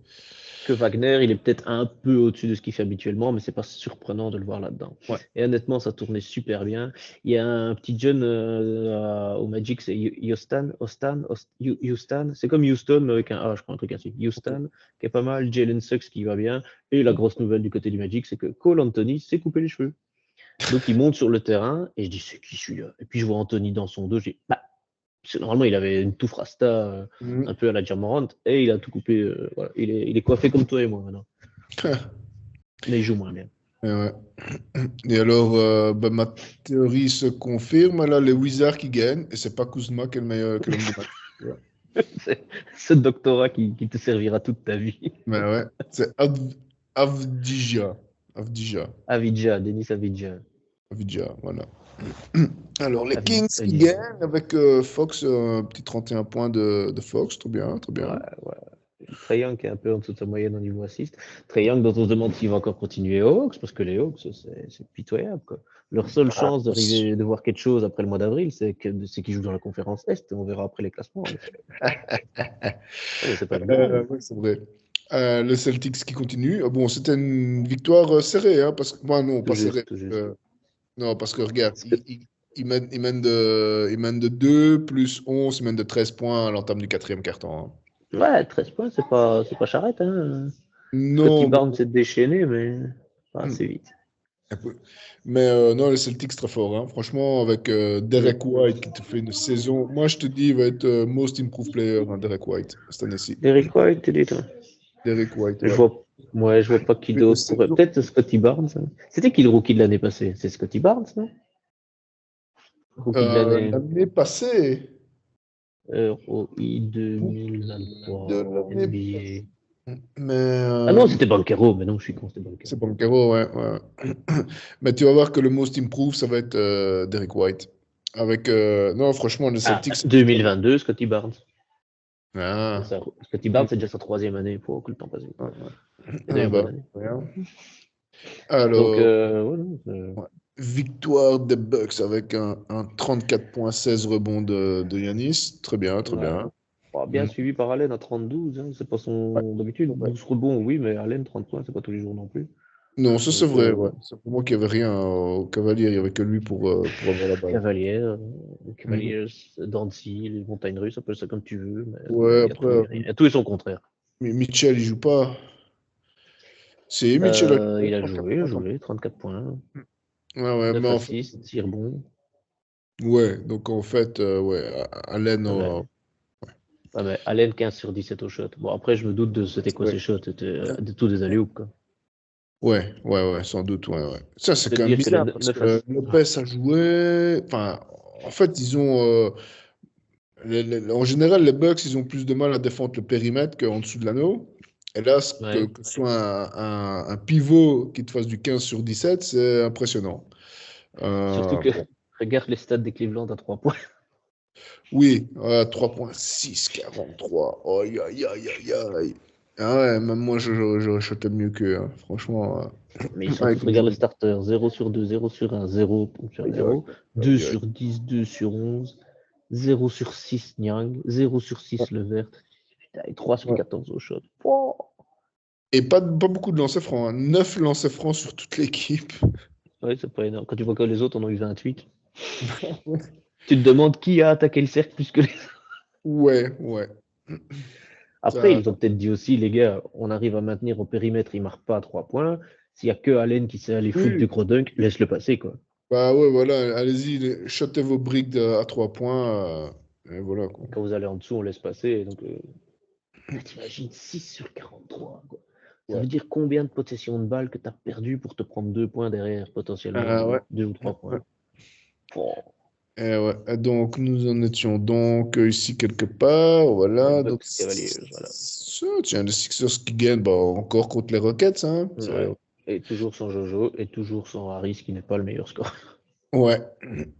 Speaker 2: Que Wagner, il est peut-être un peu au-dessus de ce qu'il fait habituellement, mais c'est pas surprenant de le voir là-dedans.
Speaker 1: Ouais.
Speaker 2: Et honnêtement, ça tournait super bien. Il y a un petit jeune au Magic, c'est Houston. C'est comme Houston, mais avec un A, je crois, un truc ainsi. Houston, qui est pas mal. Jalen Suggs qui va bien. Et la grosse nouvelle du côté du Magic, c'est que Cole Anthony s'est coupé les cheveux. Donc il monte sur le terrain et je dis, c'est qui celui-là? Et puis je vois Anthony dans son dos, je dis, bah, normalement, il avait une touffe rasta un
Speaker 1: Mhm.
Speaker 2: peu à la Jamorant et il a tout coupé. Voilà. Il est coiffé comme toi et moi maintenant. Mais il joue moins bien.
Speaker 1: Et, ouais. Et alors, bah, ma théorie se confirme. Là, les Wizards qui gagnent, et c'est pas Kuzma qui est le meilleur, que l'homme de match. Ouais.
Speaker 2: C'est ce doctorat qui te servira toute ta vie.
Speaker 1: Mais ouais, c'est Avdija. Avdija.
Speaker 2: Avidja, Denis Avidja.
Speaker 1: Avdija, voilà. Alors, les
Speaker 2: Avid,
Speaker 1: Kings qui
Speaker 2: Avidja.
Speaker 1: gagnent avec Fox, un petit 31 points de Fox, très bien, très
Speaker 2: Ouais,
Speaker 1: bien.
Speaker 2: ouais. Trae Young qui est un peu en dessous de sa moyenne au niveau assist. Trae Young dont on se demande s'il va encore continuer aux Hawks, parce que les Hawks, c'est pitoyable, quoi. Leur seule chance d'arriver, de voir quelque chose après le mois d'avril, c'est qu'ils jouent dans la conférence Est, et on verra après les classements. Mais c'est pas une blague.
Speaker 1: Ouais, c'est vrai. Le Celtics qui continue. Bon, c'était une victoire serrée, hein, parce que, moi, non,
Speaker 2: Tout
Speaker 1: pas
Speaker 2: juste,
Speaker 1: serrée.
Speaker 2: tout juste.
Speaker 1: Non, parce que regarde,
Speaker 2: Est-ce que-
Speaker 1: il mène de 2 plus 11, il mène de 13 points à l'entame du quatrième quart-temps, hein.
Speaker 2: Ouais, 13 points, c'est pas charrette, hein. Scotty
Speaker 1: Non, mais
Speaker 2: Barnes s'est déchaîné, mais pas
Speaker 1: bon.
Speaker 2: assez vite.
Speaker 1: Un peu. Mais non, le Celtics très fort, hein. Franchement, avec
Speaker 2: Mm.
Speaker 1: Derek White qui te fait une saison. Moi, je te dis, il va être Most Improved Player, hein, Derek White, cette année-ci.
Speaker 2: Derek White, tu dis, toi.
Speaker 1: Derek White,
Speaker 2: Je
Speaker 1: ouais.
Speaker 2: vois, ouais, je vois pas qui
Speaker 1: Une
Speaker 2: d'autre pourrait.
Speaker 1: saison.
Speaker 2: Peut-être Scotty Barnes, hein. C'était qui le rookie de l'année passée? C'est Scotty Barnes, non? Rookie de l'année.
Speaker 1: L'année passée,
Speaker 2: ROI
Speaker 1: de
Speaker 2: 2023,
Speaker 1: l'année.
Speaker 2: NBA.
Speaker 1: Mais
Speaker 2: Ah non, c'était Banquero, mais non, je suis con, c'était
Speaker 1: c'est
Speaker 2: Banquero.
Speaker 1: Banchero, ouais, ouais. Mais tu vas voir que le Most Improved, ça va être Derek White. Avec, non, franchement, le
Speaker 2: Ah,
Speaker 1: Celtics.
Speaker 2: 2022, Scotty Barnes. C'est
Speaker 1: Ah,
Speaker 2: ça. Scotty Barnes, c'est déjà sa troisième année, pour que le temps passe vite.
Speaker 1: ah,
Speaker 2: Et
Speaker 1: ah,
Speaker 2: d'ailleurs, bonne
Speaker 1: bah,
Speaker 2: année.
Speaker 1: rien.
Speaker 2: Donc,
Speaker 1: Alors,
Speaker 2: voilà.
Speaker 1: ouais. victoire des Bucks avec un 34,16 rebonds de Yanis. Très bien, très
Speaker 2: Ouais.
Speaker 1: bien.
Speaker 2: Bon, bien
Speaker 1: Mm.
Speaker 2: suivi par Allen à 32, hein, c'est pas
Speaker 1: Ouais,
Speaker 2: son d'habitude.
Speaker 1: ouais.
Speaker 2: 12 rebonds, oui, mais Allen, 30 points, c'est pas tous les jours non plus.
Speaker 1: Non, ça c'est
Speaker 2: Donc,
Speaker 1: vrai, ouais. C'est pour moi qu'il n'y avait rien au Cavalier, il n'y avait que lui pour avoir la balle. Mm.
Speaker 2: Cavaliers, Dancy, les montagnes russes, appelle ça comme tu veux, mais
Speaker 1: Ouais,
Speaker 2: il y a
Speaker 1: après,
Speaker 2: tout et rien. Il y a tout et son contraire.
Speaker 1: Mitchell, il joue pas. C'est Mitchell.
Speaker 2: Il a
Speaker 1: 34 points,
Speaker 2: joué, 34 points,
Speaker 1: Ouais, ouais, mais
Speaker 2: 9
Speaker 1: en fait,
Speaker 2: assists, 6 rebonds.
Speaker 1: ouais, donc en fait, ouais, Allen,
Speaker 2: Ah ben, ah ben, Allen 15 sur 17 au shot. Bon, après, je me doute de c'était quoi
Speaker 1: ouais,
Speaker 2: ces shots, c'était de tous des alley quoi.
Speaker 1: ouais, sans doute, ouais, ouais. Ça,
Speaker 2: Pour
Speaker 1: c'est
Speaker 2: te
Speaker 1: quand même
Speaker 2: dire que les
Speaker 1: bizarre parce
Speaker 2: 9
Speaker 1: que
Speaker 2: assists.
Speaker 1: Lopez a joué. Enfin, en fait, ils ont. En général, les Bucks, ils ont plus de mal à défendre le périmètre qu'en dessous de l'anneau. Et là,
Speaker 2: Ouais.
Speaker 1: que ce soit un pivot qui te fasse du 15 sur 17, c'est impressionnant.
Speaker 2: Surtout que,
Speaker 1: Bon.
Speaker 2: regarde les stats des Cleveland à 3 points.
Speaker 1: Oui, 3,6, 43. Aïe, aïe, aïe, aïe, aïe. Ah ouais, même moi, j'aurais shoté mieux qu'eux, hein. Franchement,
Speaker 2: Mais ils sont tous,
Speaker 1: avec
Speaker 2: regarde
Speaker 1: les...
Speaker 2: le starter, 0 sur 2, 0 sur 1, 0 sur
Speaker 1: Aïe, aïe,
Speaker 2: 0, 2
Speaker 1: aïe, aïe.
Speaker 2: sur 10, 2 sur 11, 0 sur 6 Nyang, 0 sur
Speaker 1: Ouais,
Speaker 2: 6 Levert, putain, et 3 sur
Speaker 1: ouais.
Speaker 2: 14 au shot. Oh.
Speaker 1: Et pas beaucoup de lancers francs, hein. 9 lancers francs sur toute l'équipe.
Speaker 2: Ouais, c'est pas énorme. Quand tu vois que les autres en ont eu 28, tu te demandes qui a attaqué le cercle plus que les autres.
Speaker 1: Ouais, ouais.
Speaker 2: Après,
Speaker 1: Ça,
Speaker 2: ils ont peut-être dit aussi, les gars, on arrive à maintenir au périmètre, il marque pas à 3 points. S'il y a que Allen qui sait aller foutre du
Speaker 1: oui,
Speaker 2: gros dunk, laisse-le passer, quoi.
Speaker 1: bah ouais, voilà, allez-y, shotez vos briques à 3 points. Et voilà, quoi.
Speaker 2: Quand vous allez en dessous, on laisse passer. Donc, t'imagines 6 sur 43, quoi. Ça
Speaker 1: Ouais.
Speaker 2: veut dire combien de possessions de balles que tu as perdu pour te prendre 2 points derrière, potentiellement,
Speaker 1: Ouais.
Speaker 2: 2 ou 3 points. Oh,
Speaker 1: Ouais. Et donc, nous en étions donc ici quelque part. Voilà. Donc,
Speaker 2: Bucks Cavaliers, voilà.
Speaker 1: ça, tiens, les Sixers qui gagnent bah, encore contre les Rockets. Hein.
Speaker 2: Ouais. Et toujours sans Jojo, et toujours sans Harris, qui n'est pas le meilleur score.
Speaker 1: Ouais.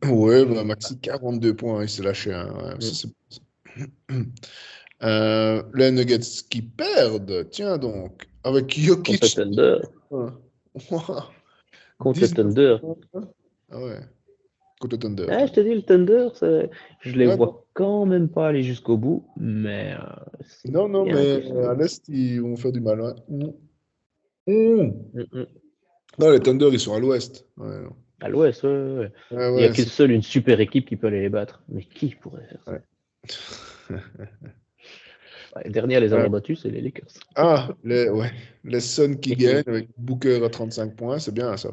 Speaker 1: Ouais, bah, Maxi, 42 points, il s'est lâché. Hein. Ouais, ça,
Speaker 2: Mm.
Speaker 1: c'est... Les Nuggets qui perdent. Tiens donc. Avec
Speaker 2: Contre le
Speaker 1: Jokic.
Speaker 2: Thunder.
Speaker 1: Ouah,
Speaker 2: Contre le
Speaker 1: 19
Speaker 2: Thunder.
Speaker 1: points. Ah ouais. Contre le Thunder.
Speaker 2: Ah,
Speaker 1: Ouais.
Speaker 2: je te dis, le Thunder, je les
Speaker 1: Ouais, non.
Speaker 2: vois quand même pas aller jusqu'au bout, mais c'est
Speaker 1: Non, non,
Speaker 2: bien
Speaker 1: mais
Speaker 2: possible.
Speaker 1: à l'Est, ils vont faire du mal. Ouais. Mm.
Speaker 2: Mm, mm.
Speaker 1: Non, les Thunder, ils sont à l'Ouest. Ouais, non.
Speaker 2: À l'Ouest, ouais, ouais, ouais.
Speaker 1: Ouais,
Speaker 2: Il n'y a
Speaker 1: ouais,
Speaker 2: qu'une seule, une super équipe qui peut aller les battre. Mais qui pourrait faire ça?
Speaker 1: ouais.
Speaker 2: Ouais, le dernier à les
Speaker 1: Euh,
Speaker 2: avoir battus, c'est les Lakers.
Speaker 1: ouais. Les Suns qui gagnent avec Booker à 35 points, c'est bien ça.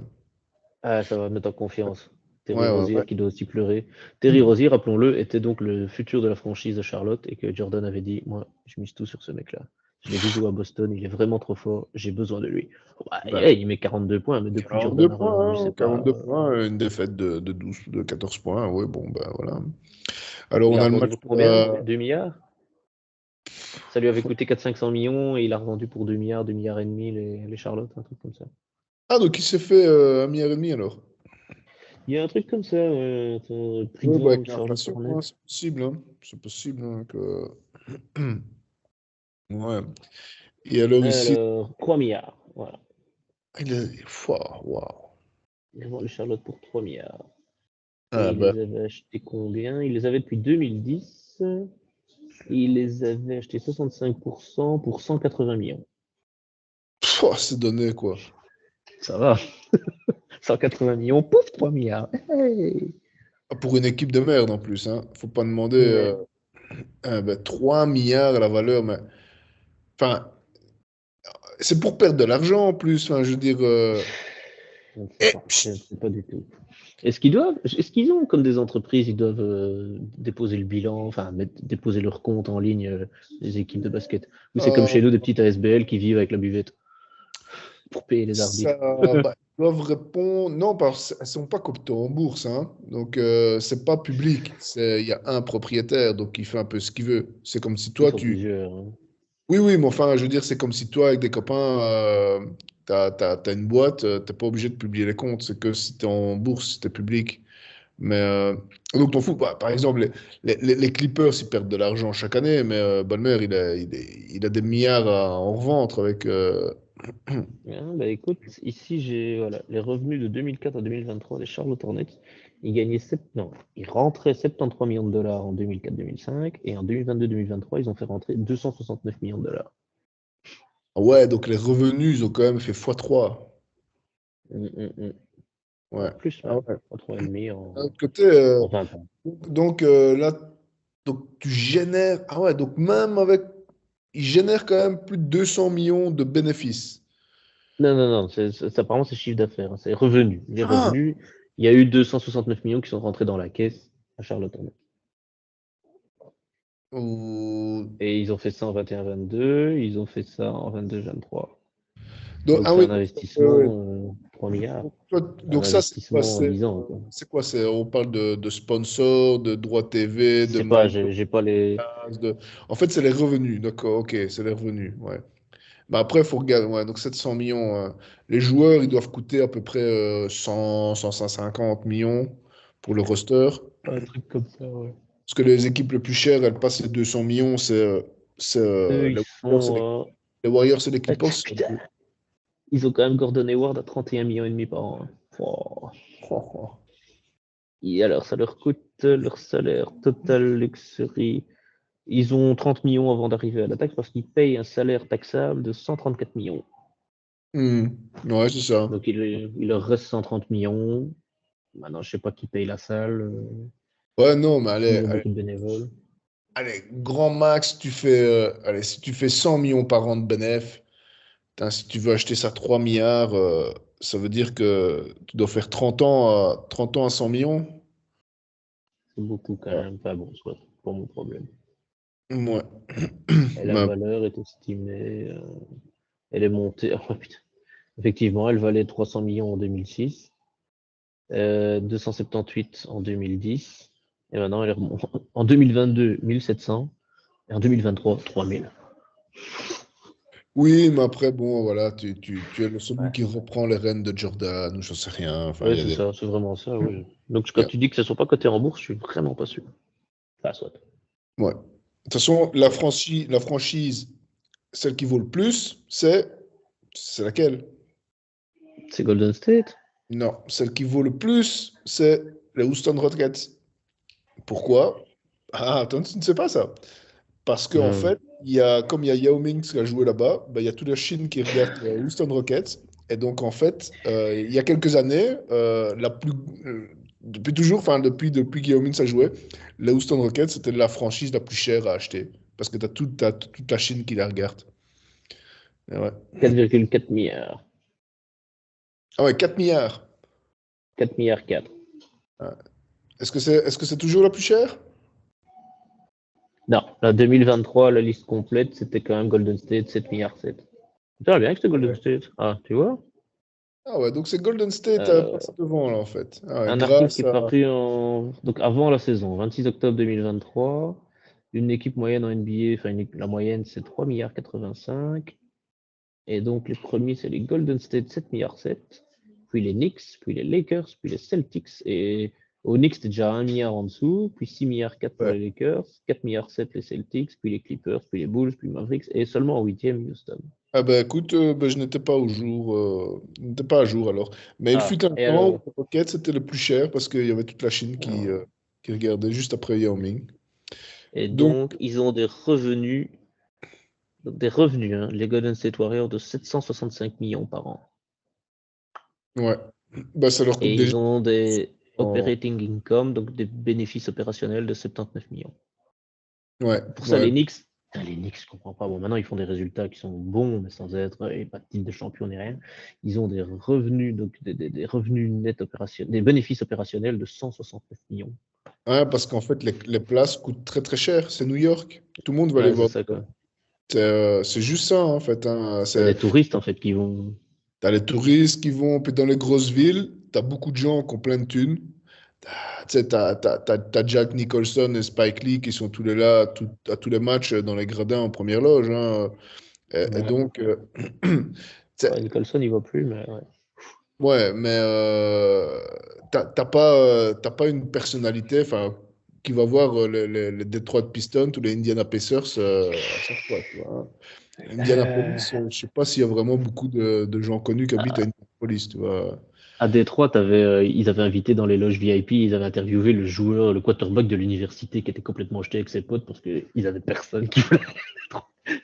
Speaker 2: Ah, ça va mettre en confiance. Terry
Speaker 1: Ouais, ouais,
Speaker 2: Rozier
Speaker 1: ouais.
Speaker 2: qui doit aussi pleurer. Terry Rozier, rappelons-le, était donc le futur de la franchise de Charlotte et que Jordan avait dit, moi, je mise tout sur ce mec-là. Je l'ai vu jouer à Boston, il est vraiment trop fort, j'ai besoin de lui. Bah,
Speaker 1: Ben,
Speaker 2: yeah, il met 42 points, mais depuis que
Speaker 1: 42
Speaker 2: Jordan a revendu,
Speaker 1: points,
Speaker 2: c'est
Speaker 1: hein,
Speaker 2: pas.
Speaker 1: 42 points, une défaite de 12, de 14 points. Ouais, bon, ben voilà. Alors,
Speaker 2: Il
Speaker 1: on
Speaker 2: a
Speaker 1: a le
Speaker 2: revendu
Speaker 1: match.
Speaker 2: pour combien? 2 milliards? Ça lui avait coûté 400-500 millions et il a revendu pour 2 milliards, 2 milliards et demi les Charlotte, un truc comme ça.
Speaker 1: Ah, donc il s'est fait 1,5 milliard alors.
Speaker 2: Il y a un truc comme ça, attends, prix de
Speaker 1: Ouais, bah,
Speaker 2: vente
Speaker 1: avec
Speaker 2: Charlotte
Speaker 1: l'inflation,
Speaker 2: Hornets.
Speaker 1: hein, c'est possible. Hein. C'est possible hein, que. Ouais. Et alors ici,
Speaker 2: Alors, 3 milliards. Voilà.
Speaker 1: il est. Waouh.
Speaker 2: Il vend les Charlotte pour 3 milliards. Et
Speaker 1: Ah,
Speaker 2: il
Speaker 1: bah.
Speaker 2: les avait achetés combien? Il les avait depuis 2010. Il les avait achetés 65% pour 180 millions.
Speaker 1: C'est donné quoi.
Speaker 2: Ça va. 180 millions, pouf, 3 milliards. Hey.
Speaker 1: Ah, pour une équipe de merde en plus. Hein. Faut pas demander
Speaker 2: Ouais.
Speaker 1: 3 milliards à la valeur. Mais... Enfin, c'est pour perdre de l'argent en plus. Enfin, je veux dire.
Speaker 2: Je ne sais
Speaker 1: Eh,
Speaker 2: pas. Je ne sais pas du tout. Est-ce qu'ils ont, comme des entreprises, ils doivent déposer le bilan, enfin, déposer leur compte en ligne, les équipes de basket? Ou c'est comme chez
Speaker 1: euh,
Speaker 2: nous, des petites ASBL qui vivent avec la buvette pour payer les
Speaker 1: ça,
Speaker 2: arbitres?
Speaker 1: bah, ils doivent répondre. Non, parce qu'elles ne sont pas cotées en bourse. Hein. Donc, c'est pas public. Il y a un propriétaire, donc il fait un peu ce qu'il veut. C'est comme si
Speaker 2: Ils
Speaker 1: toi,
Speaker 2: sont
Speaker 1: tu.
Speaker 2: plusieurs, hein.
Speaker 1: Oui, oui, mais enfin, je veux dire, c'est comme si toi, avec des copains, t'as une boîte, t'es pas obligé de publier les comptes. C'est que si t'es en bourse, si t'es public. Mais donc, t'en fous. Bah, par exemple, les Clippers, ils perdent de l'argent chaque année, mais Ballmer, il a des milliards en revente avec.
Speaker 2: Bah, écoute, ici j'ai voilà, les revenus de 2004 à 2023 des Charlotte Hornets. Ils gagnaient non, ils rentraient 73 millions de dollars en 2004-2005 et en 2022-2023, ils ont fait rentrer 269 millions de dollars.
Speaker 1: Ouais, donc les revenus, ils ont quand même fait x3. Ouais.
Speaker 2: Plus
Speaker 1: Ah
Speaker 2: même,
Speaker 1: ouais.
Speaker 2: 3,5
Speaker 1: D'un
Speaker 2: en,
Speaker 1: autre côté,
Speaker 2: en 20 ans.
Speaker 1: donc là, donc tu génères. Ah ouais, donc même avec. Ils génèrent quand même plus de 200 millions de bénéfices.
Speaker 2: Non, non, non, apparemment c'est chiffre d'affaires, hein, c'est revenus. Les
Speaker 1: Ah!
Speaker 2: revenus, il y a eu 269 millions qui sont rentrés dans la caisse à Charlotte Hornets.
Speaker 1: Ou-
Speaker 2: Et ils ont fait ça en 21-22, ils ont fait ça en 22-23.
Speaker 1: Donc,
Speaker 2: Donc
Speaker 1: ah
Speaker 2: c'est
Speaker 1: oui,
Speaker 2: un
Speaker 1: euh,
Speaker 2: investissement 3 milliards. Un
Speaker 1: donc ça, c'est quoi?
Speaker 2: investissement en 10 ans, quoi.
Speaker 1: C'est quoi? On parle de sponsors, de droits TV,
Speaker 2: Je
Speaker 1: de
Speaker 2: sais pas,
Speaker 1: matchs
Speaker 2: j'ai pas les.
Speaker 1: de... En fait, c'est les revenus. D'accord, ok, c'est les revenus. Ouais. Mais après, il faut regarder. Ouais, donc 700 millions. Les joueurs, ils doivent coûter à peu près 100, 150 millions pour le roster.
Speaker 2: Un truc comme ça, ouais.
Speaker 1: Parce que les équipes les plus chères, elles passent les 200 millions.
Speaker 2: Eux, ils sont.
Speaker 1: Les Warriors, c'est les
Speaker 2: Ah,
Speaker 1: Clippers.
Speaker 2: putain, ils ont quand même Gordon Hayward à 31 millions et demi par an, hein. Wow. Et alors, ça leur coûte leur salaire total luxury. Ils ont 30 millions avant d'arriver à l'attaque parce qu'ils payent un salaire taxable de 134 millions.
Speaker 1: Hmm. Ouais, c'est ça.
Speaker 2: Donc, il leur reste 130 millions. Maintenant, je sais pas qui paye la salle.
Speaker 1: Ouais, non, mais
Speaker 2: S'ils ont beaucoup de bénévoles.
Speaker 1: grand max, allez, si tu fais 100 millions par an de bénéf, putain, si tu veux acheter ça 3 milliards, ça veut dire que tu dois faire 30 ans à 100 millions.
Speaker 2: C'est beaucoup quand
Speaker 1: Ouais.
Speaker 2: même. Enfin bon, soit pour mon problème.
Speaker 1: Ouais.
Speaker 2: Et la
Speaker 1: Ben,
Speaker 2: valeur est estimée. Elle est montée. Oh, putain. Effectivement, elle valait 300 millions en 2006, 278 en 2010, et maintenant elle remonte en 2022, 1700, et en 2023, 3000.
Speaker 1: oui, mais après, bon, voilà, tu es celui
Speaker 2: Ouais,
Speaker 1: qui reprend les rênes de Jordan, ou je sais rien. Enfin, il
Speaker 2: ouais
Speaker 1: y a
Speaker 2: c'est
Speaker 1: des...
Speaker 2: ça, c'est vraiment ça. Ouais. Donc
Speaker 1: il
Speaker 2: quand
Speaker 1: y a-
Speaker 2: tu dis que ce ne sont pas cotés en bourse, je suis vraiment pas sûr. Enfin, soit.
Speaker 1: Ouais. De toute façon, la franchise, celle qui vaut le plus, c'est laquelle?
Speaker 2: C'est Golden State?
Speaker 1: Non, celle qui vaut le plus, c'est les Houston Rockets. Pourquoi? Ah, attends, tu ne sais pas ça. Parce qu'en
Speaker 2: Hmm.
Speaker 1: fait, comme il y a Yao Ming qui a joué là-bas, ben, il y a toute la Chine qui regarde Houston Rockets. Et donc, en fait, il y a quelques années, depuis toujours, enfin, depuis que Yao Ming a joué, les Houston Rockets, c'était la franchise la plus chère à acheter. Parce que tu as toute la Chine qui la regarde. Et ouais.
Speaker 2: 4,4 milliards.
Speaker 1: Ah ouais, 4 milliards.
Speaker 2: 4 milliards 4.
Speaker 1: Ouais. Est-ce que c'est toujours la plus chère?
Speaker 2: Non, la 2023, la liste complète, c'était quand même Golden State, 7 milliards 7. Tu vois bien que c'était Golden State. Ah, tu vois?
Speaker 1: Ah ouais, donc c'est Golden State
Speaker 2: Euh,
Speaker 1: passé devant là en fait. Ah ouais,
Speaker 2: un article qui
Speaker 1: grâce
Speaker 2: est
Speaker 1: à...
Speaker 2: paru donc avant la saison, 26 octobre 2023. Une équipe moyenne en NBA, enfin la moyenne c'est 3 milliards 85. Et donc les premiers c'est les Golden State 7 milliards 7. Puis les Knicks, puis les Lakers, puis les Celtics. Et aux Knicks c'était déjà 1 milliard en dessous, puis 6 milliards 4 pour
Speaker 1: Ouais.
Speaker 2: les Lakers, 4 milliards 7 les Celtics, puis les Clippers, puis les Bulls, puis Mavericks, et seulement en huitième Houston.
Speaker 1: Ah ben écoute, ben, je n'étais pas au jour, je n'étais pas à jour alors. Mais il
Speaker 2: Ah,
Speaker 1: fut un
Speaker 2: et
Speaker 1: temps où
Speaker 2: alors?
Speaker 1: le Rocket c'était le plus cher parce qu'il y avait toute la Chine qui regardait juste après Yao Ming.
Speaker 2: Et
Speaker 1: Donc,
Speaker 2: donc, ils ont des revenus. Donc des revenus, hein, les Golden State Warriors, de 765 millions par an.
Speaker 1: ouais, ben, ça leur coûte
Speaker 2: Et
Speaker 1: déjà
Speaker 2: ils ont des
Speaker 1: en...
Speaker 2: operating income, donc des bénéfices opérationnels de 79 millions.
Speaker 1: Ouais,
Speaker 2: Pour ça,
Speaker 1: ouais.
Speaker 2: les Knicks, je comprends pas. Bon, maintenant, ils font des résultats qui sont bons, mais sans être, et pas de titre de champion ni rien. Ils ont des revenus, donc des revenus nets opérationnels, des bénéfices opérationnels de 169 millions.
Speaker 1: Ouais, parce qu'en fait, les places coûtent très très cher. C'est New York. Tout le monde va aller
Speaker 2: Ouais, c'est
Speaker 1: voir.
Speaker 2: ça, quoi.
Speaker 1: C'est juste ça, en fait, hein.
Speaker 2: T'as des touristes, en fait, qui vont.
Speaker 1: T'as les touristes qui vont, puis dans les grosses villes, t'as beaucoup de gens qui ont plein de thunes. Tu sais, t'as Jack Nicholson et Spike Lee qui sont tous les là à tous les matchs dans les gradins en première loge, hein. Et
Speaker 2: Ouais.
Speaker 1: donc,
Speaker 2: Ouais, Nicholson, il va plus, mais ouais.
Speaker 1: ouais, mais t'as pas une personnalité, enfin, qui va voir les Detroit Pistons ou les Indiana Pacers à chaque fois, tu vois, hein. Indianapolis, je sais pas s'il y a vraiment beaucoup de gens connus qui habitent à Indianapolis, tu vois.
Speaker 2: À Détroit, ils avaient invité dans les loges VIP, ils avaient interviewé le joueur, le quarterback de l'université qui était complètement jeté avec ses potes parce qu'ils avaient personne qui voulait.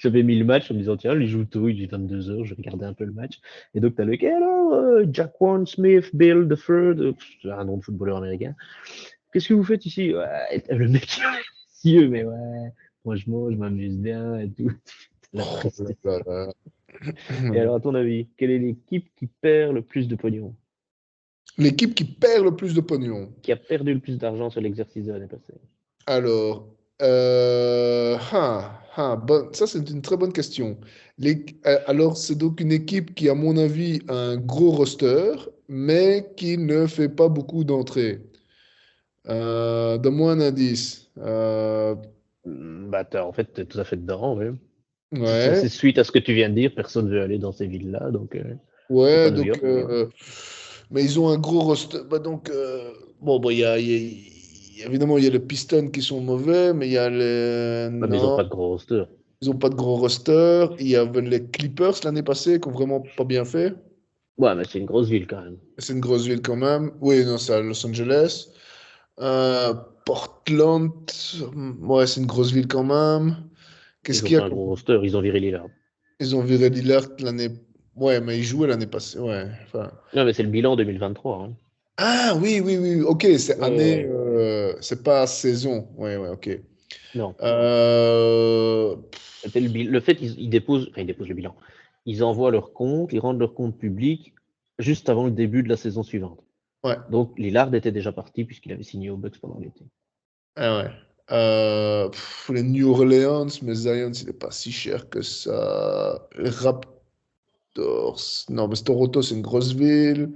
Speaker 2: J'avais mis le match en me disant, tiens, il joue tôt, il est 22h, je regardais un peu le match. Et donc, t'as le gars, alors, Jaquan Smith, Bill the Third, c'est un nom de footballeur américain. Qu'est-ce que vous faites ici? Ouais, le mec, yeux, mais ouais, franchement, je m'amuse bien et tout. La
Speaker 1: Oh là
Speaker 2: tristesse.
Speaker 1: là là.
Speaker 2: Et alors, à ton avis, quelle est l'équipe qui perd le plus de pognon?
Speaker 1: L'équipe qui perd le plus de pognon.
Speaker 2: Qui a perdu le plus d'argent sur l'exercice de l'année passée?
Speaker 1: Alors, ça c'est une très bonne question. Alors, c'est donc une équipe qui, à mon avis, a un gros roster, mais qui ne fait pas beaucoup d'entrées. Donne-moi un indice.
Speaker 2: Bah, en fait, t'es tout à fait dedans, oui. C'est
Speaker 1: Ouais,
Speaker 2: suite à ce que tu viens de dire, personne ne veut aller dans ces villes-là, donc c'est pas
Speaker 1: ouais,
Speaker 2: New
Speaker 1: donc,
Speaker 2: York.
Speaker 1: mais ils ont un gros roster. Bah, donc, bon, bah, évidemment, il y a les Pistons qui sont mauvais, mais il y a les.
Speaker 2: Ouais, mais ils ont
Speaker 1: Non,
Speaker 2: pas de gros roster.
Speaker 1: ils n'ont pas de gros roster. Il y avait les Clippers l'année passée qui ont vraiment pas bien fait.
Speaker 2: Ouais, mais c'est une grosse ville quand même.
Speaker 1: C'est une grosse ville quand même. Oui, non, c'est à Los Angeles. Euh, Portland, ouais, c'est une grosse ville quand même. Qu'est-ce
Speaker 2: Ils ont
Speaker 1: qu'il y a
Speaker 2: pas un gros roster, ils ont viré Lillard.
Speaker 1: Ils ont viré Lillard l'année. Ouais, mais il jouait l'année passée. Ouais. Enfin.
Speaker 2: Non, mais c'est le bilan 2023. Hein.
Speaker 1: Ah oui, oui, oui. Ok, c'est année.
Speaker 2: Ouais.
Speaker 1: C'est pas saison. Ouais, ouais, ok.
Speaker 2: Non.
Speaker 1: Euh,
Speaker 2: C'était le fait qu'ils déposent, enfin, ils déposent le bilan. Ils envoient leur compte, ils rendent leur compte public juste avant le début de la saison suivante.
Speaker 1: ouais.
Speaker 2: Donc Lillard était déjà parti puisqu'il avait signé aux Bucks pendant l'été.
Speaker 1: Ah ouais. Les New Orleans, mais Zion, il n'est pas si cher que ça. Les Raptors. Non, mais Toronto, c'est une grosse ville.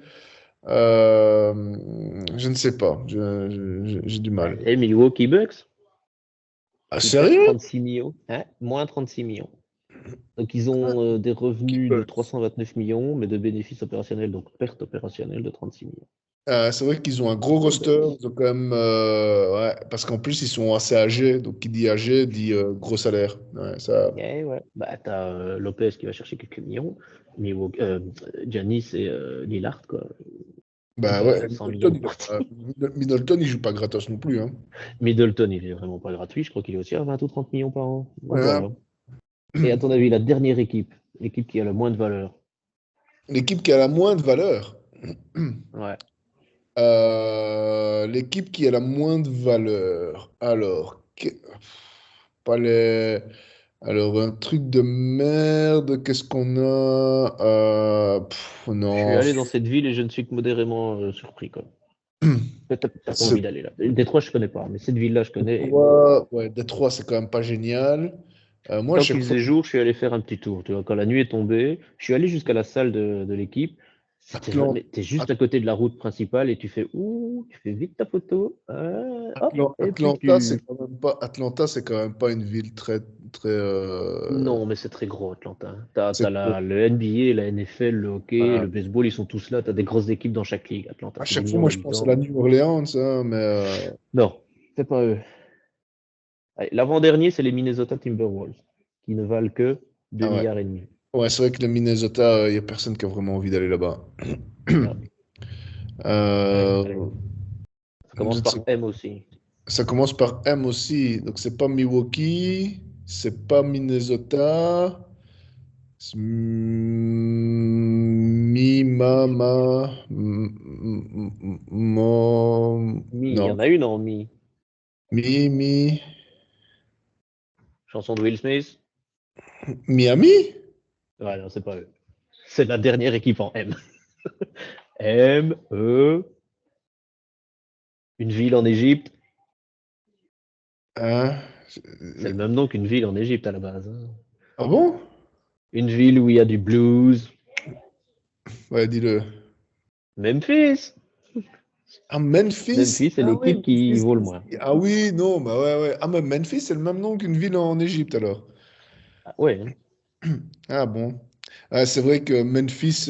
Speaker 1: Je ne sais pas. J'ai du mal.
Speaker 2: Les Milwaukee Bucks,
Speaker 1: Ah,
Speaker 2: ils perdent
Speaker 1: sérieux?
Speaker 2: 36 millions, hein, moins 36 millions. Donc ils
Speaker 1: Ah,
Speaker 2: ont des revenus de
Speaker 1: Keepers.
Speaker 2: 329 millions, mais de bénéfices opérationnels, donc perte opérationnelle de 36 millions.
Speaker 1: C'est vrai qu'ils ont un gros
Speaker 2: Les
Speaker 1: roster.
Speaker 2: Bucks.
Speaker 1: Ils ont quand même, ouais, parce qu'en plus, ils sont assez âgés. Donc, qui dit âgé dit gros salaire. Ouais, ça.
Speaker 2: Yeah, ouais. Bah, t'as Lopez qui va chercher quelques millions, Milwaukee, Giannis et Lillard, quoi.
Speaker 1: Bah ouais,
Speaker 2: 100 millions partis.
Speaker 1: Middleton, il joue pas gratos non plus. Hein.
Speaker 2: Middleton, il est vraiment pas gratuit. Je crois qu'il est aussi à 20 ou 30 millions par an. Donc
Speaker 1: Ouais.
Speaker 2: voilà. Et à ton avis, la dernière équipe, l'équipe qui a le moins de valeur.
Speaker 1: L'équipe qui a la moins de valeur.
Speaker 2: Ouais.
Speaker 1: L'équipe qui a la moins de valeur. Alors, pas les. Alors, un truc de merde, qu'est-ce qu'on a?
Speaker 2: Je suis
Speaker 1: Non.
Speaker 2: allé dans cette ville et je ne suis que modérément surpris, quoi. T'as pas
Speaker 1: C'est
Speaker 2: envie d'aller là. Détroit, je connais pas, mais cette ville-là, je connais. Et
Speaker 1: Détroit, ouais, Détroit, c'est quand même pas génial. Moi, à
Speaker 2: tant qu'il
Speaker 1: chaque fois,
Speaker 2: faisait jour, je suis allé faire un petit tour. Tu vois, quand la nuit est tombée, je suis allé jusqu'à la salle de l'équipe. C'était vrai,
Speaker 1: Atlan-
Speaker 2: mais t'es juste à côté de la route principale et tu fais ouh, tu fais vite ta photo, hop, et puis tu.
Speaker 1: Atlanta, c'est quand même pas une ville très, très.
Speaker 2: Non, mais c'est très gros, Atlanta. T'as
Speaker 1: C'est gros.
Speaker 2: le NBA, la NFL, le hockey,
Speaker 1: Euh,
Speaker 2: le baseball, ils sont tous là. T'as des grosses équipes dans chaque ligue, Atlanta.
Speaker 1: à
Speaker 2: C'est des
Speaker 1: chaque fois,
Speaker 2: millions
Speaker 1: moi, je pense à
Speaker 2: d'habitants.
Speaker 1: la New Orleans, hein, mais
Speaker 2: Non, c'est pas eux. Allez, l'avant-dernier, c'est les Minnesota Timberwolves, qui ne valent que 2
Speaker 1: ah ouais.
Speaker 2: milliards et demi.
Speaker 1: Ouais, c'est vrai que le Minnesota, il y a personne qui a vraiment envie d'aller là-bas.
Speaker 2: Non. Allez, allez.
Speaker 1: Euh,
Speaker 2: Ça
Speaker 1: je
Speaker 2: commence
Speaker 1: ne sais
Speaker 2: par M aussi.
Speaker 1: Ça commence par M aussi. Donc, c'est pas Milwaukee, c'est pas Minnesota. C'est Mi, ma, ma,
Speaker 2: Mi, il y
Speaker 1: non.
Speaker 2: en a une en Mi.
Speaker 1: Mi, mi,
Speaker 2: Chanson de Will Smith.
Speaker 1: Miami?
Speaker 2: Ouais, non, c'est pas eux. C'est la dernière équipe en M. M, E, une ville en Égypte.
Speaker 1: Hein?
Speaker 2: C'est le même nom qu'une ville en Égypte à la base. Hein.
Speaker 1: Ah bon?
Speaker 2: Une ville où il y a du blues.
Speaker 1: Ouais, dis-le.
Speaker 2: Memphis.
Speaker 1: Ah, Memphis?
Speaker 2: Memphis, c'est
Speaker 1: Ah oui,
Speaker 2: l'équipe qui
Speaker 1: Memphis.
Speaker 2: vaut le moins.
Speaker 1: Ah oui, non, bah ouais, ouais. Ah, mais Memphis, c'est le même nom qu'une ville en Égypte alors.
Speaker 2: Ah, ouais. Hein.
Speaker 1: Ah bon. Ah, c'est vrai que Memphis,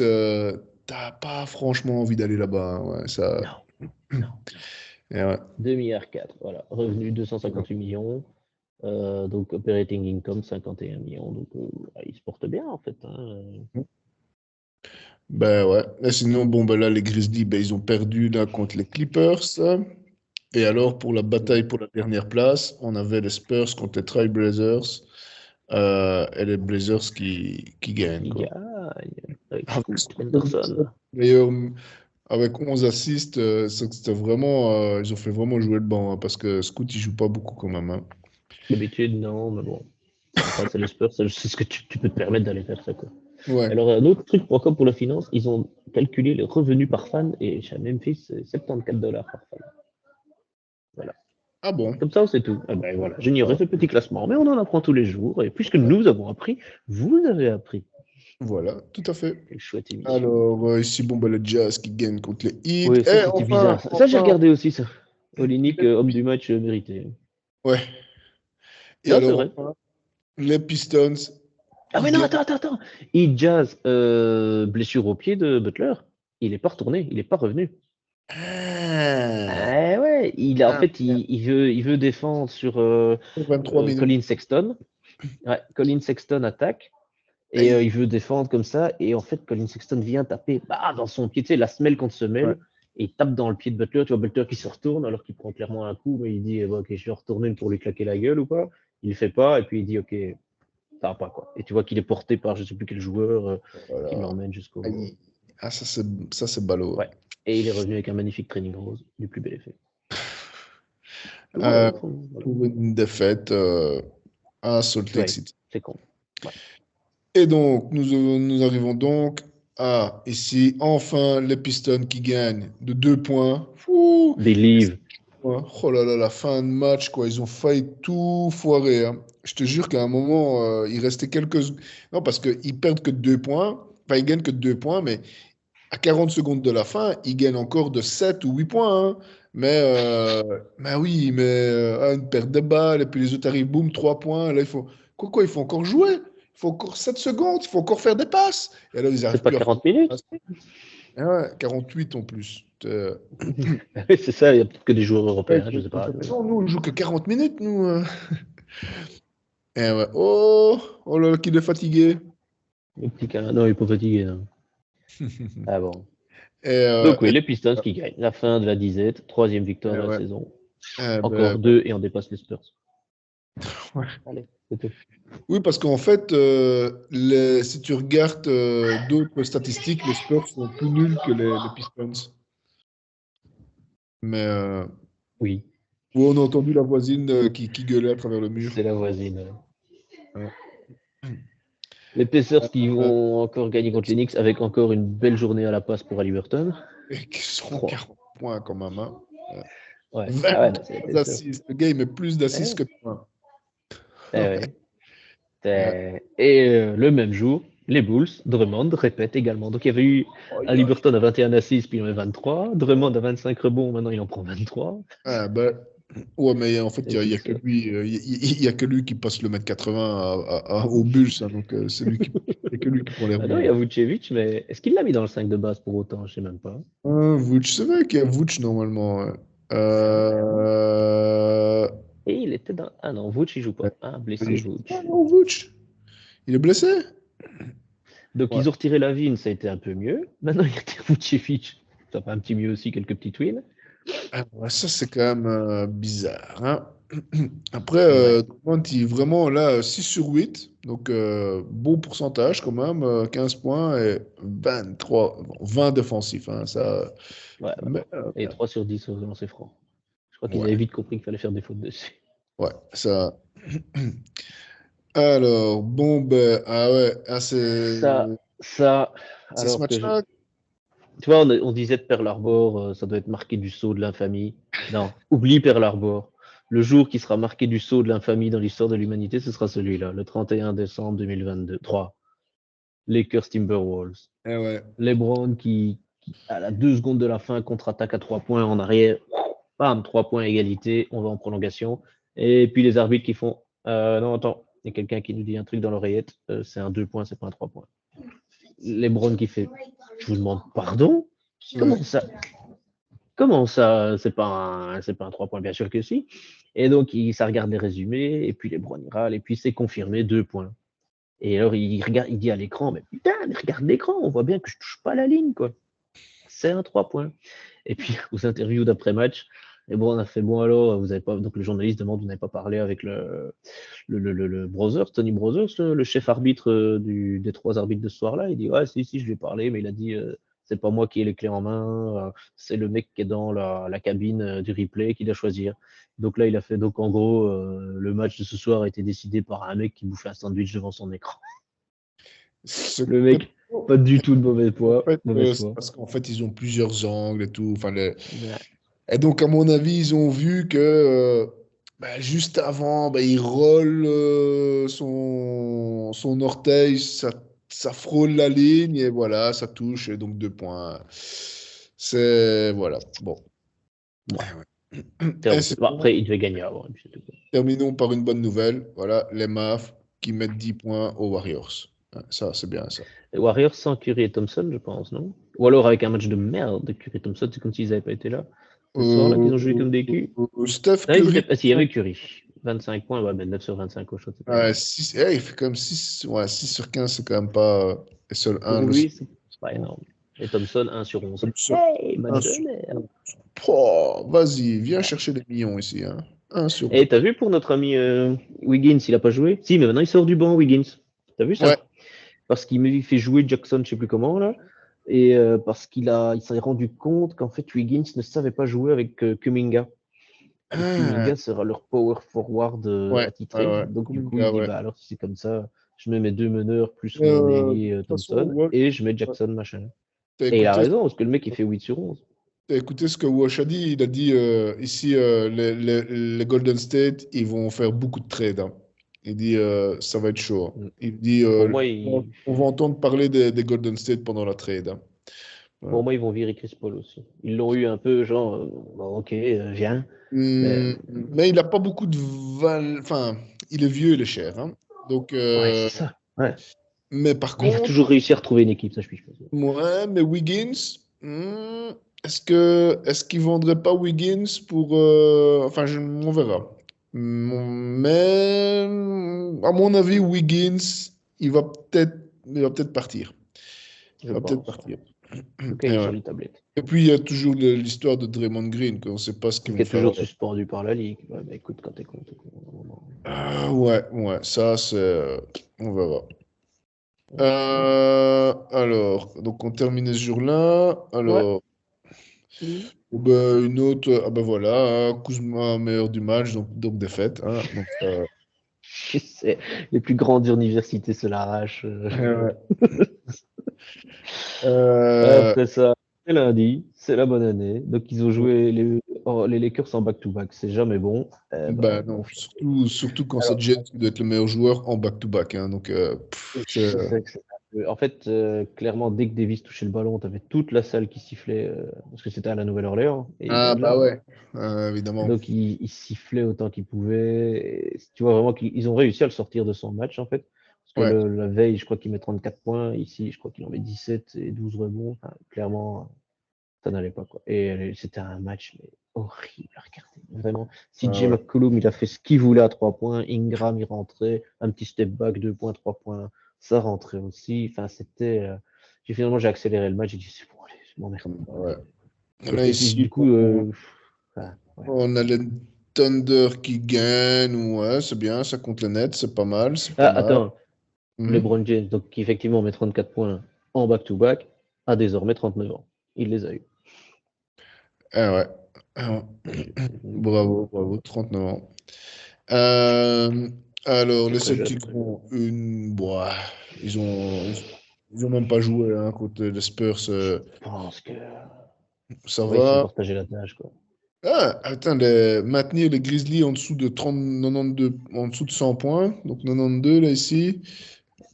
Speaker 1: t'as pas franchement envie d'aller là-bas. Hein, ouais, ça.
Speaker 2: Non, non, non.
Speaker 1: Et ouais.
Speaker 2: 2 milliards 4, voilà. Revenu 258 millions. Donc, operating income 51 millions. Donc, ils se portent bien, en fait. Hein.
Speaker 1: Ben ouais. Et sinon, bon, ben là, les Grizzlies, ben, ils ont perdu là, contre les Clippers. Et alors, pour la bataille pour la dernière place, on avait les Spurs contre les Trailblazers. Et les Blazers qui gagnent,
Speaker 2: Qui
Speaker 1: quoi.
Speaker 2: gagne avec
Speaker 1: Avec
Speaker 2: Scoot
Speaker 1: Scoot
Speaker 2: Henderson.
Speaker 1: meilleur, avec 11 assists, c'était vraiment, ils ont fait vraiment jouer le banc, hein, parce que Scoot, il joue pas beaucoup quand même, hein.
Speaker 2: D'habitude, non, mais bon. Enfin, c'est le Spurs, c'est ce que tu peux te permettre d'aller faire ça, quoi.
Speaker 1: Ouais.
Speaker 2: Alors, un autre truc encore pour la finance, ils ont calculé les revenus par fan et chez Memphis, c'est 74 $ par fan. Voilà.
Speaker 1: Ah bon?
Speaker 2: Comme ça, c'est tout. Ah ben voilà, j'ignorais
Speaker 1: Ah,
Speaker 2: ce petit classement, mais on en apprend tous les jours. Et puisque nous avons appris, vous avez appris.
Speaker 1: voilà, tout à fait.
Speaker 2: Quelle chouette émission.
Speaker 1: Alors, ici, bon, ben, le Jazz qui gagne contre les Heat.
Speaker 2: Oui, ça
Speaker 1: Et
Speaker 2: c'était
Speaker 1: enfin,
Speaker 2: bizarre. Ça, j'ai
Speaker 1: enfin,
Speaker 2: regardé aussi ça. Olynyk, homme du match mérité.
Speaker 1: ouais. Et
Speaker 2: Non, c'est
Speaker 1: alors,
Speaker 2: vrai.
Speaker 1: enfin, les Pistons,
Speaker 2: Ah
Speaker 1: ils
Speaker 2: mais non,
Speaker 1: gagnent.
Speaker 2: attends. Il jazz, blessure au pied de Butler. Il est pas retourné, il est pas revenu.
Speaker 1: Ah,
Speaker 2: Ah ouais, en
Speaker 1: ah,
Speaker 2: fait, il veut défendre sur
Speaker 1: 23 minutes.
Speaker 2: Colin Sexton. Ouais, Colin Sexton attaque et
Speaker 1: Aïe.
Speaker 2: il veut défendre comme ça. Et en fait, Colin Sexton vient taper dans son pied, tu sais, la semelle contre
Speaker 1: Ouais.
Speaker 2: semelle. Et il tape dans le pied de Butler. Tu vois, Butler qui se retourne alors qu'il prend clairement un coup, mais il dit ok, je vais retourner pour lui claquer la gueule ou pas. Il le fait pas et puis il dit ok, ça va pas quoi. Et tu vois qu'il est porté par je sais plus quel joueur qui
Speaker 1: Voilà.
Speaker 2: l'emmène jusqu'au.
Speaker 1: Aïe. Ah, ça, c'est ballot.
Speaker 2: Ouais. Et il est revenu avec un magnifique training rose, du plus bel effet. Voilà,
Speaker 1: Euh,
Speaker 2: voilà.
Speaker 1: pour une défaite à Salt Lake
Speaker 2: Ouais,
Speaker 1: City.
Speaker 2: c'est con. Ouais.
Speaker 1: Et donc, nous arrivons donc à, ici, enfin, les Pistons qui gagnent de 2 points. Fouh,
Speaker 2: Believe.
Speaker 1: oh là là, la fin de match, quoi. Ils ont failli tout foirer, hein. Je te jure qu'à un moment, il restait quelques. Non, parce qu'ils perdent que de 2 points. Enfin, ils gagnent que de 2 points, mais à 40 secondes de la fin, ils gagnent encore de 7 ou 8 points, hein. Mais oui, mais une perte de balle, et puis les autres arrivent, boum, 3 points. Là, il faut. Quoi, il faut encore jouer. Il faut encore 7 secondes, il faut encore faire des passes. Et là, ils
Speaker 2: C'est
Speaker 1: n'arrivent
Speaker 2: pas
Speaker 1: plus à faire
Speaker 2: 40
Speaker 1: des
Speaker 2: minutes.
Speaker 1: passes. Ah ouais, 48 en plus.
Speaker 2: C'est ça, il y a peut-être que des joueurs
Speaker 1: Ouais,
Speaker 2: européens, je sais pas.
Speaker 1: non, nous, on joue que 40 minutes, nous. Eh ouais. Oh, oh là là, qu'il est fatigué.
Speaker 2: Le petit canard. Non, il est pas fatigué. Non. Ah bon.
Speaker 1: Et,
Speaker 2: Donc oui, les Pistons qui gagnent. La fin de la disette, troisième victoire de la
Speaker 1: ouais.
Speaker 2: saison.
Speaker 1: Eh ben,
Speaker 2: Encore deux et on dépasse les Spurs.
Speaker 1: ouais.
Speaker 2: Allez, c'est tout.
Speaker 1: Oui, parce qu'en fait, si tu regardes d'autres statistiques, les Spurs sont plus nuls que les Pistons. Mais
Speaker 2: Oui,
Speaker 1: on a entendu la voisine qui gueulait à travers le mur.
Speaker 2: c'est la voisine.
Speaker 1: Ouais.
Speaker 2: Les Pacers qui
Speaker 1: Euh,
Speaker 2: vont encore gagner contre les Knicks avec encore une belle journée à la passe pour Haliburton.
Speaker 1: et qui seront
Speaker 2: 3.
Speaker 1: 40 points quand même, hein.
Speaker 2: Ouais. Ah ouais, bah, c'est les
Speaker 1: 23
Speaker 2: Pacers.
Speaker 1: assists. Le gars, il met plus d'assists
Speaker 2: Eh,
Speaker 1: que de points.
Speaker 2: eh ouais.
Speaker 1: Ouais.
Speaker 2: Et le même jour, les Bulls, Drummond répète également. Donc il y avait eu
Speaker 1: Aïe, aïe.
Speaker 2: Haliburton à 21 assists, puis il en met 23. Drummond à 25 rebonds, maintenant il en prend 23.
Speaker 1: Ah, ben, ouais, mais en fait,
Speaker 2: C'est
Speaker 1: il y a que
Speaker 2: Pistons.
Speaker 1: lui, il y a que lui qui passe le mètre 80 au Bulls, hein, donc c'est lui qui, il y a que lui qui prend les
Speaker 2: Ah non, il y
Speaker 1: rebonds.
Speaker 2: a Vucevic, mais est-ce qu'il l'a mis dans le 5 de base pour autant? Je sais même pas.
Speaker 1: Vooch, c'est vrai qu'il y a Vooch normalement, ouais. Euh...
Speaker 2: Et il était dans. Ah non, Vuce, il joue
Speaker 1: ouais,
Speaker 2: pas. Ah, blessé
Speaker 1: il joue pas,
Speaker 2: Vuce.
Speaker 1: non, Vooch. Il est blessé?
Speaker 2: Donc
Speaker 1: Ouais.
Speaker 2: ils ont retiré Lavigne, ça a été un peu mieux. Maintenant il y a Vucevic. Ça fait un petit mieux aussi, quelques petites wins.
Speaker 1: Ah, ouais, ça, c'est quand même bizarre, hein. Après,
Speaker 2: Ouais.
Speaker 1: Drummond, il est vraiment là 6 sur 8, donc bon pourcentage quand même, 15 points et 23, bon, 20 défensifs, hein, ça.
Speaker 2: Ouais,
Speaker 1: Mais,
Speaker 2: et 3 sur 10 au lancer franc. Je crois qu'ils
Speaker 1: ouais,
Speaker 2: avaient vite compris qu'il fallait faire des fautes dessus.
Speaker 1: ouais, ça. Alors, bon, ben, ah ouais,
Speaker 2: Ça,
Speaker 1: c'est ce
Speaker 2: alors que je.
Speaker 1: match-là.
Speaker 2: Tu vois, on disait de Pearl Harbor, ça doit être marqué du sceau de l'infamie. Non, oublie Pearl Harbor. Le jour qui sera marqué du sceau de l'infamie dans l'histoire de l'humanité, ce sera celui-là, le 31 décembre 2022. 3. Lakers Timberwolves.
Speaker 1: Eh ouais.
Speaker 2: LeBron qui, à la 2 secondes de la fin, contre-attaque à 3 points en arrière. Bam, 3 points égalité, on va en prolongation. Et puis les arbitres qui font non, attends, il y a quelqu'un qui nous dit un truc dans l'oreillette, c'est un 2 points, c'est pas un 3 points. LeBron qui fait je vous demande pardon?
Speaker 1: Ouais.
Speaker 2: Comment ça? Comment ça, c'est pas un 3 points, bien sûr que si. Et donc, ça regarde les résumés, et puis les Browns râlent, et puis c'est confirmé 2 points. Et alors, il regarde, il dit à l'écran, mais putain, mais regarde l'écran, on voit bien que je touche pas la ligne, quoi. C'est un 3 points. Et puis, aux interviews d'après-match, et bon, on a fait, bon, alors, vous avez pas, donc le journaliste demande, vous n'avez pas parlé avec le Brothers, Tony Brothers, le chef arbitre des 3 arbitres de ce soir-là. Il dit, ouais, si, je lui ai parlé, mais il a dit, c'est pas moi qui ai les clés en main, c'est le mec qui est dans la cabine du replay qui doit choisir. Donc là, il a fait, donc en gros, le match de ce soir a été décidé par un mec qui bouffait un sandwich devant son écran.
Speaker 1: Ce
Speaker 2: Le
Speaker 1: que-
Speaker 2: mec, pas du tout de mauvais
Speaker 1: En
Speaker 2: poids,
Speaker 1: fait,
Speaker 2: mauvaise
Speaker 1: c'est
Speaker 2: foi.
Speaker 1: parce qu'en fait, ils ont plusieurs angles et tout. Enfin,
Speaker 2: Ouais.
Speaker 1: et donc, à mon avis, ils ont vu que bah, juste avant, bah, il roule son orteil, ça frôle la ligne et voilà, ça touche. Et donc, 2 points. C'est. Voilà. Bon.
Speaker 2: Bon,
Speaker 1: Et
Speaker 2: bon,
Speaker 1: sinon,
Speaker 2: après, il devait gagner avant. Et puis c'est tout.
Speaker 1: terminons par une bonne nouvelle. Voilà, les Mavs qui mettent 10 points aux Warriors. Ouais, ça, c'est bien ça.
Speaker 2: Les Warriors sans Curry et Thompson, je pense, non? Ou alors avec un match de merde de Curry et Thompson, c'est comme s'ils n'avaient pas été là. Ce soir-là, qu'ils ont joué comme des culs.
Speaker 1: Steph
Speaker 2: Non, ils
Speaker 1: Curry.
Speaker 2: étaient... Ah si, il y avait Curry. 25 points, ouais, ben 9 sur 25 au shot, c'est pas
Speaker 1: Ouais,
Speaker 2: énorme.
Speaker 1: il fait quand même 6 ouais, 6 sur 15, c'est quand même pas. Et seul un
Speaker 2: Pour
Speaker 1: le
Speaker 2: lui, c'est pas
Speaker 1: second.
Speaker 2: énorme. Et Thompson, 1 sur 11.
Speaker 1: Comme ça,
Speaker 2: Hey, match
Speaker 1: un
Speaker 2: de
Speaker 1: sur
Speaker 2: merde.
Speaker 1: 11. Pouah, vas-y, viens
Speaker 2: Ouais.
Speaker 1: chercher les millions ici. Hein. Un sur
Speaker 2: Et
Speaker 1: 11.
Speaker 2: t'as vu pour notre ami Wiggins, il a pas joué? Si, mais maintenant il sort du banc, Wiggins. T'as vu
Speaker 1: Ouais.
Speaker 2: ça? Parce qu'il fait jouer Jackson, je sais plus comment, là. Et parce il s'est rendu compte qu'en fait, Wiggins ne savait pas jouer avec Kuminga. Et
Speaker 1: Ah,
Speaker 2: Kuminga sera leur power forward
Speaker 1: ouais, ouais,
Speaker 2: attitré.
Speaker 1: ouais.
Speaker 2: Donc, du coup, il
Speaker 1: Kuminga,
Speaker 2: dit,
Speaker 1: ouais.
Speaker 2: bah, alors, si c'est comme ça, je mets mes 2 meneurs plus mon
Speaker 1: De
Speaker 2: ailier
Speaker 1: toute façon,
Speaker 2: Thompson et je mets Jackson, machin.
Speaker 1: t'as
Speaker 2: Et il a
Speaker 1: écouté,
Speaker 2: raison, parce que le mec, il fait 8 sur 11.
Speaker 1: t'as écouté ce que Wash a dit. Il a dit ici, les Golden State, ils vont faire beaucoup de trades. Hein. Il dit ça va être chaud. Hein.
Speaker 2: Mm.
Speaker 1: Il dit
Speaker 2: Pour moi,
Speaker 1: on va entendre parler des Golden State pendant la trade. Hein. Ouais.
Speaker 2: pour moi, ils vont virer Chris Paul aussi. Ils l'ont eu un peu, genre, bon, ok, viens. Mais
Speaker 1: Mais il n'a pas beaucoup de Enfin, il est vieux, il est cher. Hein. Donc,
Speaker 2: ouais, c'est ça. Ouais.
Speaker 1: mais par
Speaker 2: Mais il va
Speaker 1: contre,
Speaker 2: toujours réussir à trouver une équipe, ça je suis pas sûr.
Speaker 1: ouais, mais Wiggins, est-ce qu'il vendrait pas Wiggins pour. Enfin, on verra. Mais à mon avis, Wiggins, il va peut-être partir.
Speaker 2: Je
Speaker 1: Il va peut-être
Speaker 2: pense.
Speaker 1: partir.
Speaker 2: En tout cas,
Speaker 1: Et,
Speaker 2: il est
Speaker 1: ouais.
Speaker 2: sur les tablettes.
Speaker 1: Et puis, il y a toujours l'histoire de Draymond Green, qu'on ne sait pas ce qu'ils
Speaker 2: Qui
Speaker 1: vont
Speaker 2: est
Speaker 1: faire
Speaker 2: toujours
Speaker 1: avec.
Speaker 2: suspendu par la Ligue. Ouais, bah écoute, quand t'es con, t'es con.
Speaker 1: Ah, ouais, ouais, ça, c'est. On verra. Alors, donc on termine ce jour-là.
Speaker 2: Ouais.
Speaker 1: Alors, ben, une autre, ah ben voilà, hein, Kuzma meilleur du match, donc défaite. Hein, donc,
Speaker 2: C'est les plus grandes universités se l'arrachent.
Speaker 1: ouais.
Speaker 2: Après ça, c'est lundi, c'est la bonne année. Donc ils ont joué les Lakers en back-to-back. C'est jamais bon.
Speaker 1: Ben
Speaker 2: Bon,
Speaker 1: non, surtout quand c'est
Speaker 2: alors,
Speaker 1: Jet qui doit être le meilleur joueur en back-to-back. Hein, donc,
Speaker 2: je sais que en fait, clairement, dès que Davis touchait le ballon, tu avais toute la salle qui sifflait parce que c'était à la Nouvelle-Orléans et ils
Speaker 1: ah
Speaker 2: venaient de
Speaker 1: bah
Speaker 2: là.
Speaker 1: ouais, évidemment.
Speaker 2: Donc, il sifflait autant qu'il pouvait. Et tu vois vraiment qu'ils ont réussi à le sortir de son match, en fait. Parce que
Speaker 1: Ouais,
Speaker 2: la veille, je crois qu'il met 34 points. Ici, je crois qu'il en met 17 et 12 rebonds. Enfin, clairement, ça n'allait pas, quoi. Et c'était un match mais horrible à regarder. Vraiment.
Speaker 1: ah
Speaker 2: CJ
Speaker 1: ouais.
Speaker 2: McCollum, il a fait ce qu'il voulait à 3 points. Ingram, il rentrait. Un petit step back, 2 points, 3 points. Ça rentrait aussi. Enfin, c'était. Finalement, j'ai accéléré le match. J'ai dit, c'est bon, allez, je m'emmerde.
Speaker 1: Ouais. Là,
Speaker 2: Et puis,
Speaker 1: ici,
Speaker 2: du coup, enfin, ouais.
Speaker 1: on a les Thunder qui gagnent. Ouais, c'est bien, ça compte les nets, c'est pas mal, c'est pas
Speaker 2: Ah,
Speaker 1: mal.
Speaker 2: attends.
Speaker 1: Mhm.
Speaker 2: LeBron James, donc qui effectivement met 34 points en back-to-back, a désormais 39 ans. Il les a eu.
Speaker 1: Ah ouais. Ah ouais.
Speaker 2: Donc,
Speaker 1: Bravo, bravo, 39 ans. Euh, alors,
Speaker 2: c'est
Speaker 1: les
Speaker 2: très jeune.
Speaker 1: Celtics ont une. Boah, ils ont même pas joué hein, contre les Spurs.
Speaker 2: Je pense que
Speaker 1: Ça
Speaker 2: ouais, ils sont
Speaker 1: va.
Speaker 2: partagés la tâche, quoi.
Speaker 1: Ah, attends, maintenir les Grizzlies en dessous de 30, 92, en dessous de 100 points, donc 92 là ici,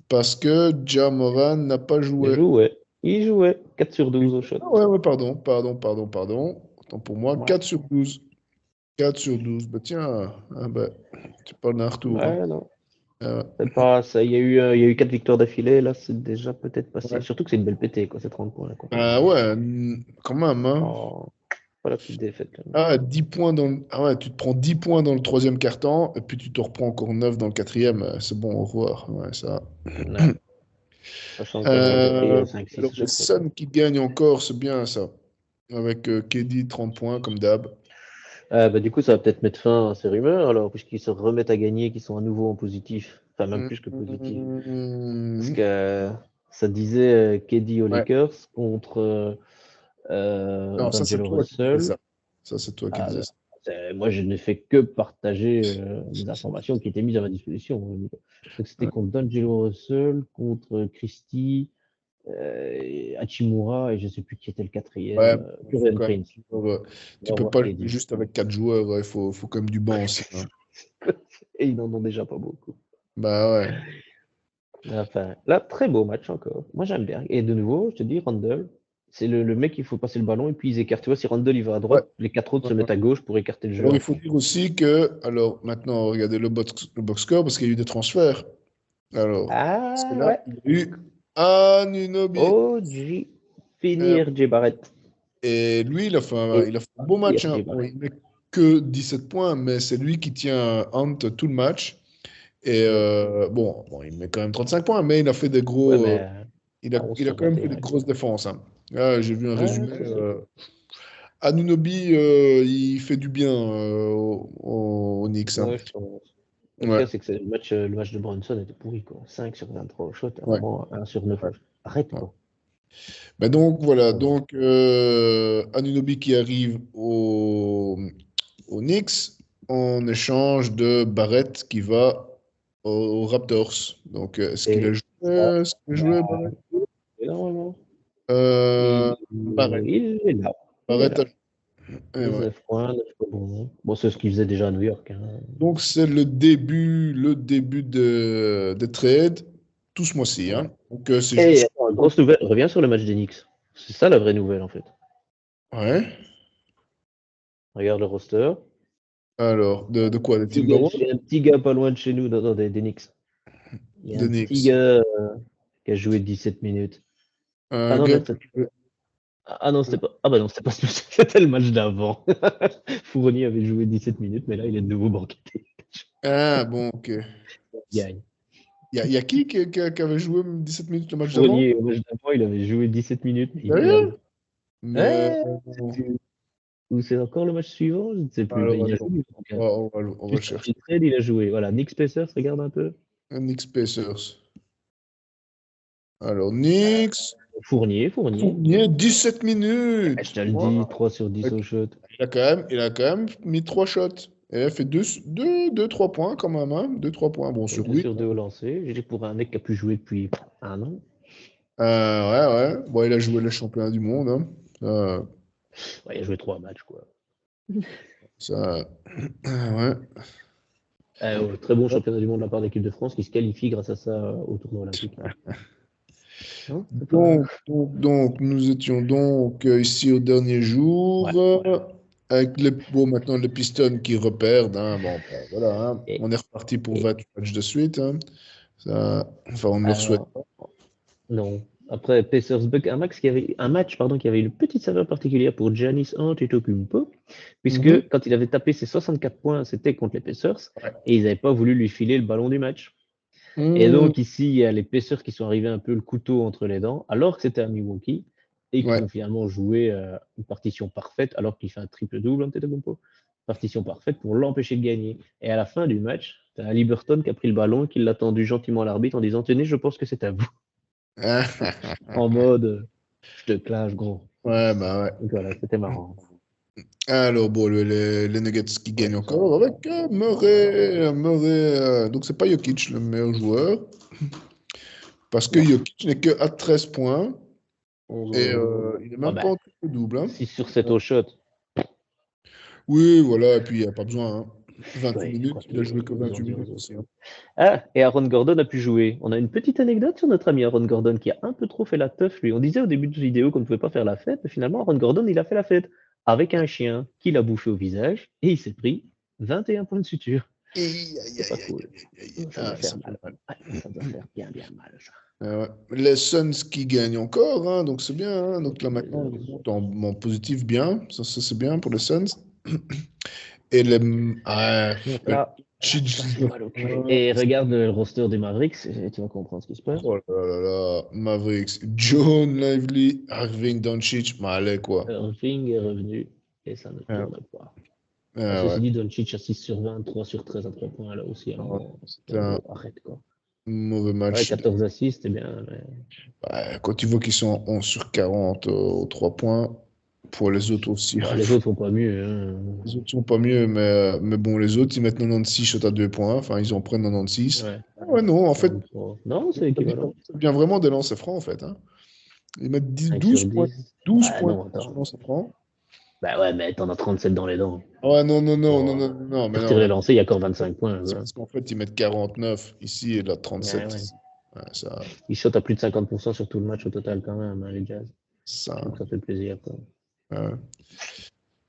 Speaker 1: parce que Ja Moran n'a pas
Speaker 2: Il
Speaker 1: joué.
Speaker 2: jouait. Il jouait 4 sur 12 au shot.
Speaker 1: Ah ouais, ouais, pardon. Autant pour moi,
Speaker 2: Ouais.
Speaker 1: 4 sur 12. 4 sur 12. Bah tiens, ah bah, tu parles d'un retour. Hein.
Speaker 2: Ouais, non.
Speaker 1: Ah
Speaker 2: C'est pas ça. Il y a eu 4 victoires d'affilée. Là, c'est déjà peut-être passé.
Speaker 1: ouais.
Speaker 2: Surtout que c'est une belle pétée, quoi. C'est 30 points, quoi.
Speaker 1: Ah ouais, quand même. Hein.
Speaker 2: Oh. Pas la petite défaite, quand même.
Speaker 1: Ah, 10 points ah ouais, tu te prends 10 points dans le troisième quart-temps, et puis tu te reprends encore 9 dans le quatrième. C'est bon, au revoir. Ouais, ça.
Speaker 2: Ouais. Sachant que Van Gendry a 5-6
Speaker 1: Alors,
Speaker 2: à
Speaker 1: les
Speaker 2: chaque fois, quoi.
Speaker 1: Suns qui gagnent encore, c'est bien ça. Avec KD 30 points, comme d'hab.
Speaker 2: Bah, du coup, ça va peut-être mettre fin à ces rumeurs, alors, puisqu'ils se remettent à gagner, qu'ils sont à nouveau en positif. Enfin, même plus que positif. Parce
Speaker 1: Mmh,
Speaker 2: que ça disait KD aux
Speaker 1: ouais.
Speaker 2: Lakers contre
Speaker 1: Non, ça, c'est
Speaker 2: D'Angelo
Speaker 1: toi qui disais
Speaker 2: Russell.
Speaker 1: ça. Ça, c'est toi qui
Speaker 2: Ah,
Speaker 1: disais
Speaker 2: bah,
Speaker 1: ça.
Speaker 2: moi, je ne fais que partager les informations qui étaient mises à ma disposition. Donc, c'était
Speaker 1: Ouais.
Speaker 2: contre D'Angelo Russell, contre Christie, Hachimura, et je ne sais plus qui était le
Speaker 1: Ouais,
Speaker 2: quatrième,
Speaker 1: il faut
Speaker 2: Taurean
Speaker 1: quand même.
Speaker 2: Prince.
Speaker 1: Tu
Speaker 2: On va
Speaker 1: peux
Speaker 2: voir
Speaker 1: pas jouer
Speaker 2: KD.
Speaker 1: juste avec 4 joueurs. Il faut quand même du banc aussi, hein.
Speaker 2: Et ils n'en ont déjà pas beaucoup.
Speaker 1: Bah ouais.
Speaker 2: Enfin, là, très beau match encore. Moi, j'aime bien. Et de nouveau, je te dis, Randle, c'est le mec, il faut passer le ballon et puis ils écartent. Tu vois, si Randle il va à
Speaker 1: Ouais.
Speaker 2: droite, les quatre autres
Speaker 1: Ouais,
Speaker 2: se
Speaker 1: ouais.
Speaker 2: mettent à gauche pour écarter le jeu
Speaker 1: Alors, il
Speaker 2: un
Speaker 1: faut
Speaker 2: peu.
Speaker 1: dire aussi que, alors maintenant, regardez le box score parce qu'il y a eu des transferts. Alors, parce que
Speaker 2: Ah
Speaker 1: là,
Speaker 2: ouais.
Speaker 1: il y a eu Anunoby.
Speaker 2: OG.
Speaker 1: Euh,
Speaker 2: Finir J. Barrett.
Speaker 1: et lui,
Speaker 2: Et
Speaker 1: il a fait un beau match,
Speaker 2: finir
Speaker 1: hein.
Speaker 2: J.
Speaker 1: Bon,
Speaker 2: Barrett.
Speaker 1: il met que 17 points, mais c'est lui qui tient Hunt tout le match. Et
Speaker 2: Ouais,
Speaker 1: bon, il met quand même 35 points, mais il a fait des
Speaker 2: ouais
Speaker 1: gros.
Speaker 2: mais à 11
Speaker 1: Il a
Speaker 2: sur
Speaker 1: quand même fait
Speaker 2: 21.
Speaker 1: des grosses défenses, hein. Là, j'ai vu un
Speaker 2: Ouais,
Speaker 1: résumé.
Speaker 2: c'est ça.
Speaker 1: Anunoby, il fait du bien au Knicks, hein.
Speaker 2: Ouais, je pense. Le
Speaker 1: Ouais,
Speaker 2: pire, c'est que le match de Brunson était pourri, quoi. 5 sur 23 au shot, à un
Speaker 1: ouais,
Speaker 2: moment 1 sur 9
Speaker 1: ouais,
Speaker 2: au shot. Arrête,
Speaker 1: ouais.
Speaker 2: quoi.
Speaker 1: Ben donc voilà,
Speaker 2: Ouais.
Speaker 1: donc Anunoby qui arrive au Knicks en échange de Barrett qui va aux Raptors. Donc
Speaker 2: Et ça,
Speaker 1: est-ce qu'il a joué Barrett?
Speaker 2: énormément.
Speaker 1: Euh,
Speaker 2: Il,
Speaker 1: Barrett.
Speaker 2: il est là. Il est
Speaker 1: Barrett
Speaker 2: là.
Speaker 1: a joué, ouais.
Speaker 2: 19 points, 9 rebonds. Bon, c'est ce qu'il faisait déjà à New York, hein.
Speaker 1: Donc c'est le début de trade tout ce mois-ci,
Speaker 2: Ouais.
Speaker 1: hein. Donc c'est
Speaker 2: Et
Speaker 1: juste.
Speaker 2: attends, grosse nouvelle, reviens sur le match des Knicks. C'est ça la vraie nouvelle, en fait.
Speaker 1: Ouais.
Speaker 2: Regarde le roster.
Speaker 1: Alors, de quoi? De
Speaker 2: Il y a
Speaker 1: Timberwolves?
Speaker 2: un petit gars pas loin de chez nous, des Knicks. Il y a
Speaker 1: De
Speaker 2: un petit
Speaker 1: Knicks.
Speaker 2: gars qui a joué 17 minutes. Ah
Speaker 1: Un
Speaker 2: non,
Speaker 1: gars
Speaker 2: mais
Speaker 1: qui
Speaker 2: ah non, c'était pas. Ah bah non, c'était pas c'était le match d'avant. Fournier avait joué 17 minutes, mais là, il est de nouveau banqueté.
Speaker 1: Ah, bon, ok.
Speaker 2: Il gagne.
Speaker 1: Il y a qui avait joué 17 minutes le match d'avant?
Speaker 2: Fournier, au match d'avant, il avait joué 17 minutes, mais il gagne.
Speaker 1: Sérieux? Non.
Speaker 2: Ouais, ou c'est encore le match suivant, je ne sais plus, mais
Speaker 1: Alors,
Speaker 2: il a
Speaker 1: attends.
Speaker 2: joué. Donc,
Speaker 1: On va le
Speaker 2: juste après
Speaker 1: chercher.
Speaker 2: le trade, il a joué. Voilà, Nick Pacers, regarde un peu.
Speaker 1: Knicks Pacers. Alors, Knicks.
Speaker 2: Fournier.
Speaker 1: Fournier, 17
Speaker 2: Je
Speaker 1: minutes.
Speaker 2: te le dis,
Speaker 1: Wow.
Speaker 2: 3 sur 10 au shot.
Speaker 1: Il a quand même mis 3 shots. Et il a fait 3 points quand même, hein. 2-3 points. Bon,
Speaker 2: Et
Speaker 1: sur
Speaker 2: 2
Speaker 1: 8.
Speaker 2: sur 2 au lancer. Je dis pour un mec qui a pu jouer depuis un an.
Speaker 1: Ouais. Bon, il a joué le championnat du monde, hein.
Speaker 2: Ouais, il a joué 3 matchs, quoi.
Speaker 1: Ça, ouais.
Speaker 2: Très bon championnat du monde de la part de l'équipe de France qui se qualifie grâce à ça au tournoi olympique. Non, c'est pas.
Speaker 1: Nous étions donc ici au dernier
Speaker 2: Ouais.
Speaker 1: jour, avec bon, maintenant les Pistons qui repèrent, hein. Bon, ben, voilà, hein.
Speaker 2: Et,
Speaker 1: On est reparti pour
Speaker 2: et
Speaker 1: 20 matchs de suite, hein. Enfin, on ne leur souhaite
Speaker 2: alors, non. Après, Pacers Bucks, un match pardon, qui avait une petite saveur particulière pour Giannis Antetokounmpo,
Speaker 1: Mhm.
Speaker 2: puisque quand il avait tapé ses 64 points, c'était contre les Pacers,
Speaker 1: Ouais.
Speaker 2: et ils n'avaient pas voulu lui filer le ballon du match. Et
Speaker 1: Mhm.
Speaker 2: donc ici, il y a les Pacers qui sont arrivés un peu le couteau entre les dents, alors que c'était à Milwaukee, et qui
Speaker 1: Ouais.
Speaker 2: ont finalement joué une partition parfaite, alors qu'il fait un triple-double, Antetokounmpo. Partition parfaite pour l'empêcher de gagner. Et à la fin du match, tu as Liberton qui a pris le ballon et qui l'a tendu gentiment à l'arbitre en disant: Tenez, je pense que c'est à vous. En mode je te clash, gros.
Speaker 1: Ouais, bah ouais.
Speaker 2: Donc voilà, c'était marrant.
Speaker 1: Alors, bon, les Nuggets qui
Speaker 2: Ouais,
Speaker 1: gagnent encore avec Murray. Donc, c'est pas Jokic le meilleur joueur, parce que
Speaker 2: non,
Speaker 1: Jokic n'est que à 13 points.
Speaker 2: 11
Speaker 1: Et
Speaker 2: au.
Speaker 1: il n'est
Speaker 2: Ah
Speaker 1: même pas
Speaker 2: ben,
Speaker 1: en triple double, hein.
Speaker 2: 6 sur 7 au shot.
Speaker 1: Oui, voilà, et puis il n'y a pas besoin, hein. 28
Speaker 2: Ouais, je crois
Speaker 1: minutes, il a joué que
Speaker 2: qu'ils ont
Speaker 1: 28
Speaker 2: dit
Speaker 1: minutes
Speaker 2: aux autres.
Speaker 1: aussi, hein.
Speaker 2: Ah, et Aaron Gordon a pu jouer. On a une petite anecdote sur notre ami Aaron Gordon qui a un peu trop fait la teuf, lui. On disait au début de la vidéo qu'on ne pouvait pas faire la fête, mais finalement, Aaron Gordon, il a fait la fête avec un chien qui l'a bouffé au visage et il s'est pris 21 points de suture.
Speaker 1: Aïe, aïe,
Speaker 2: C'est pas
Speaker 1: aïe, aïe,
Speaker 2: cool.
Speaker 1: aïe, aïe.
Speaker 2: Ça doit
Speaker 1: Ah,
Speaker 2: faire
Speaker 1: ça fait
Speaker 2: mal.
Speaker 1: mal.
Speaker 2: Ouais, ça doit faire bien mal, ça.
Speaker 1: Ouais. Les Suns qui gagnent encore, hein, donc c'est bien. Hein. Donc là maintenant, ils montent en positif bien. Ça, c'est bien pour les Suns. Et les.
Speaker 2: Donc là, ça c'est pas ok. Et regarde le roster des Mavericks et tu vas comprendre ce qui se passe.
Speaker 1: Oh là là là, Mavericks, John Lively, Irving Doncic, mais allez quoi.
Speaker 2: Irving est revenu et ça ne
Speaker 1: Ah,
Speaker 2: tourne pas.
Speaker 1: ouais.
Speaker 2: Ceci dit, Doncic a 6 sur 20, 3 sur 13 à 3 points là aussi.
Speaker 1: Ah,
Speaker 2: Alors,
Speaker 1: c'était un
Speaker 2: arrête quoi.
Speaker 1: mauvais
Speaker 2: Ouais,
Speaker 1: match.
Speaker 2: 14 assists, c'est bien. Mais...
Speaker 1: Ouais, quand tu vois qu'ils sont 11 sur 40 aux 3 points, pour les autres aussi.
Speaker 2: Bah, les autres font pas mieux. Hein.
Speaker 1: Les autres sont pas mieux, mais bon, les autres, ils mettent 96 shots à 2 points. Enfin, ils en prennent 96.
Speaker 2: Ouais,
Speaker 1: Ah ouais, non, en fait,
Speaker 2: 43. Non, c'est équivalent.
Speaker 1: ça vient vraiment des lancers francs, en fait. Hein. Ils mettent
Speaker 2: 5
Speaker 1: 12
Speaker 2: sur
Speaker 1: points,
Speaker 2: 10.
Speaker 1: 12
Speaker 2: Bah
Speaker 1: points
Speaker 2: non,
Speaker 1: sur
Speaker 2: attends.
Speaker 1: lancers francs.
Speaker 2: Bah ouais, mais t'en as 37 dans les dents.
Speaker 1: Ouais, non, non, non, non, non,
Speaker 2: Bon,
Speaker 1: non, mais
Speaker 2: sur
Speaker 1: non,
Speaker 2: tirer
Speaker 1: mais
Speaker 2: lancé, il y a encore 25 points.
Speaker 1: c'est
Speaker 2: Voilà.
Speaker 1: parce qu'en fait, ils mettent 49 ici et là
Speaker 2: Ouais,
Speaker 1: 37
Speaker 2: ouais.
Speaker 1: ici. Ouais, ça,
Speaker 2: Ils shot à plus de 50% sur tout le match au total quand même, hein, les Jazz.
Speaker 1: ça,
Speaker 2: Donc ça fait plaisir. Quoi.
Speaker 1: ouais.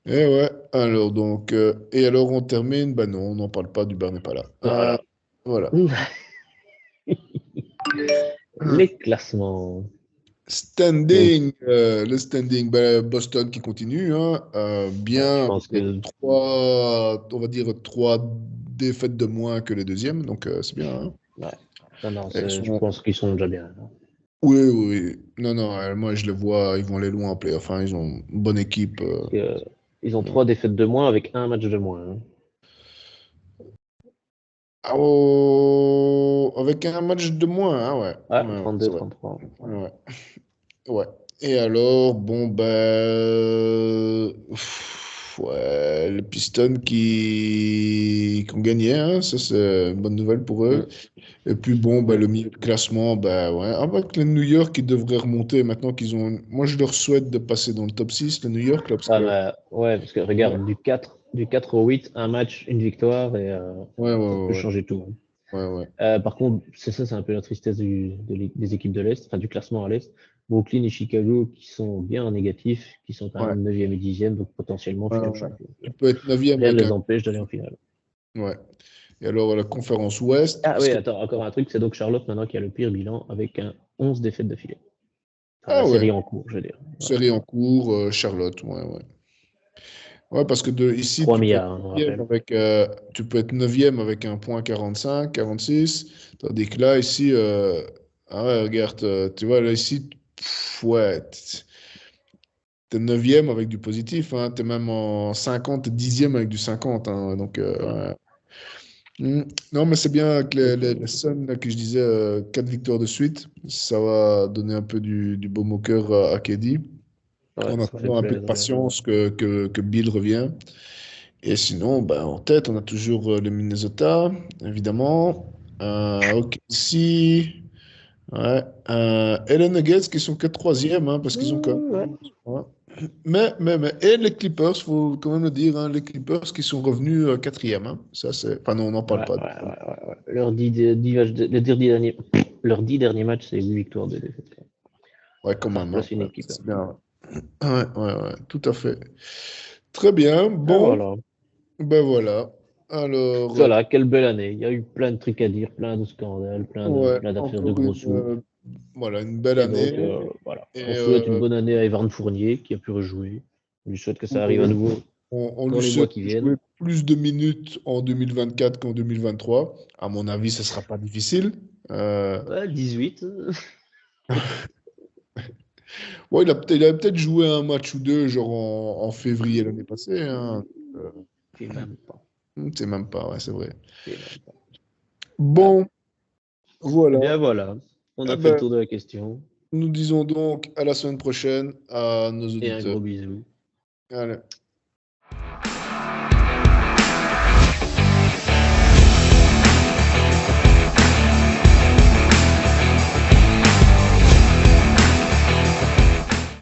Speaker 1: Et ouais, alors donc, et alors on termine, bah non, on n'en parle pas, du bar n'est pas là.
Speaker 2: Voilà.
Speaker 1: Voilà.
Speaker 2: Les classements. Donc,
Speaker 1: Standing, le standing, bah, Boston qui continue, hein,
Speaker 2: je
Speaker 1: bien,
Speaker 2: pense
Speaker 1: avec
Speaker 2: que
Speaker 1: trois, on va dire 3 défaites de moins que les deuxièmes, donc c'est bien. Hein.
Speaker 2: ouais. Non, non,
Speaker 1: Elles
Speaker 2: je
Speaker 1: sont-
Speaker 2: pense qu'ils sont déjà bien. Hein.
Speaker 1: Oui, oui, oui. Non, non, moi je les vois, ils vont aller loin en play. Enfin, ils ont une bonne équipe.
Speaker 2: Parce que, ils ont 3 défaites de moins avec un match de moins. Hein.
Speaker 1: Avec un match de moins, hein, ouais.
Speaker 2: Ouais,
Speaker 1: Ouais, ouais, c'est vrai.
Speaker 2: 32-33.
Speaker 1: Ouais, ouais. Ouais. Et alors, bon, ben. Ouais, les Pistons qui ont gagné, hein, ça c'est une bonne nouvelle pour eux.
Speaker 2: Mm.
Speaker 1: Et puis bon, ben,
Speaker 2: Ouais.
Speaker 1: le milieu de classement, ben ouais. Avec les New York qui devraient remonter maintenant qu'ils ont. Moi je leur souhaite de passer dans le top 6 le New York, là, parce
Speaker 2: Ouais,
Speaker 1: que.
Speaker 2: mais, ouais, parce que
Speaker 1: Ouais,
Speaker 2: regarde, du 4 au 8, un match, une victoire, et
Speaker 1: ouais,
Speaker 2: ça peut
Speaker 1: ouais,
Speaker 2: changer tout. Hein.
Speaker 1: ouais, ouais.
Speaker 2: Par contre, c'est ça, c'est un peu la tristesse des équipes de l'Est, enfin du classement à l'Est. Brooklyn et Chicago qui sont bien en négatif, qui sont quand
Speaker 1: Ouais,
Speaker 2: même 9e et 10e, donc potentiellement
Speaker 1: ouais,
Speaker 2: finale
Speaker 1: ouais.
Speaker 2: champion.
Speaker 1: Tu peux être neuvième
Speaker 2: Rien ne
Speaker 1: avec
Speaker 2: les
Speaker 1: un.
Speaker 2: empêche d'aller en finale.
Speaker 1: Ouais. Et alors, la conférence Ouest,
Speaker 2: Ah
Speaker 1: parce
Speaker 2: oui,
Speaker 1: que.
Speaker 2: attends, encore un truc, c'est donc Charlotte maintenant qui a le pire bilan avec un 11 défaites d'affilée. Enfin, la
Speaker 1: Ah ouais,
Speaker 2: série en cours, je veux dire. Voilà.
Speaker 1: série en cours, Charlotte, ouais, ouais. Ouais, parce que ici,
Speaker 2: 3 milliards, hein, on rappelle.
Speaker 1: tu peux être neuvième avec un point 45, 46, tandis que là, ici, ah ouais, regarde, tu vois, là, ici, ouais, t'es neuvième avec du positif, hein, t'es même en 50, t'es dixième avec du 50, hein, donc, ouais. Non, mais c'est bien que
Speaker 2: Donc,
Speaker 1: les Suns, là, que je disais, 4 victoires de suite, ça va donner un peu du baume au cœur à KD,
Speaker 2: ouais,
Speaker 1: en
Speaker 2: ça fait
Speaker 1: attendant un peu de
Speaker 2: plaisir. Ouais.
Speaker 1: patience que Bill revient. Et sinon, ben, en tête, on a toujours le Minnesota, évidemment. OKC, ouais. Et les Nuggets qui sont que troisième, hein, parce qu'ils ont quand
Speaker 2: Ouais.
Speaker 1: même. Ouais. Et les Clippers, faut quand même le dire, hein, les Clippers qui sont revenus quatrième. Hein. Ça, c'est. Enfin, non, on n'en
Speaker 2: Ouais,
Speaker 1: parle pas.
Speaker 2: ouais, ouais, ouais, ouais. Leurs 10 derniers matchs, c'est 8 victoires de défaite.
Speaker 1: Ouais, quand
Speaker 2: Ça
Speaker 1: même. Hein.
Speaker 2: replace une
Speaker 1: Ouais,
Speaker 2: équipe.
Speaker 1: c'est bien. Ouais, ouais, ouais, tout à fait. Très bien.
Speaker 2: Ah,
Speaker 1: Bon,
Speaker 2: voilà.
Speaker 1: ben voilà. Alors,
Speaker 2: Voilà, quelle belle année. Il y a eu plein de trucs à dire, plein de scandales,
Speaker 1: ouais,
Speaker 2: plein d'affaires de
Speaker 1: encore
Speaker 2: gros sous.
Speaker 1: voilà, une belle
Speaker 2: Et donc,
Speaker 1: année.
Speaker 2: voilà.
Speaker 1: Et
Speaker 2: On souhaite une bonne année à Evan Fournier qui a pu rejouer. On lui souhaite que ça arrive à
Speaker 1: oui,
Speaker 2: nouveau
Speaker 1: on
Speaker 2: dans
Speaker 1: lui
Speaker 2: les mois
Speaker 1: souhaite
Speaker 2: qui
Speaker 1: de
Speaker 2: viennent.
Speaker 1: jouer plus de minutes en 2024 qu'en 2023. À mon avis, ce ne sera pas difficile.
Speaker 2: Ouais, 18.
Speaker 1: Ouais, il a peut-être joué un match ou deux, genre en février l'année passée. Hein. Euh,
Speaker 2: Puis même pas.
Speaker 1: c'est même pas, ouais, c'est vrai.
Speaker 2: Puis même pas. Ah.
Speaker 1: Bon,
Speaker 2: Eh
Speaker 1: voilà.
Speaker 2: bien voilà. On
Speaker 1: Eh
Speaker 2: a fait le
Speaker 1: ben,
Speaker 2: tour de la question.
Speaker 1: nous disons donc à la semaine prochaine à nos
Speaker 2: Et un
Speaker 1: auditeurs.
Speaker 2: gros bisou.
Speaker 1: Allez.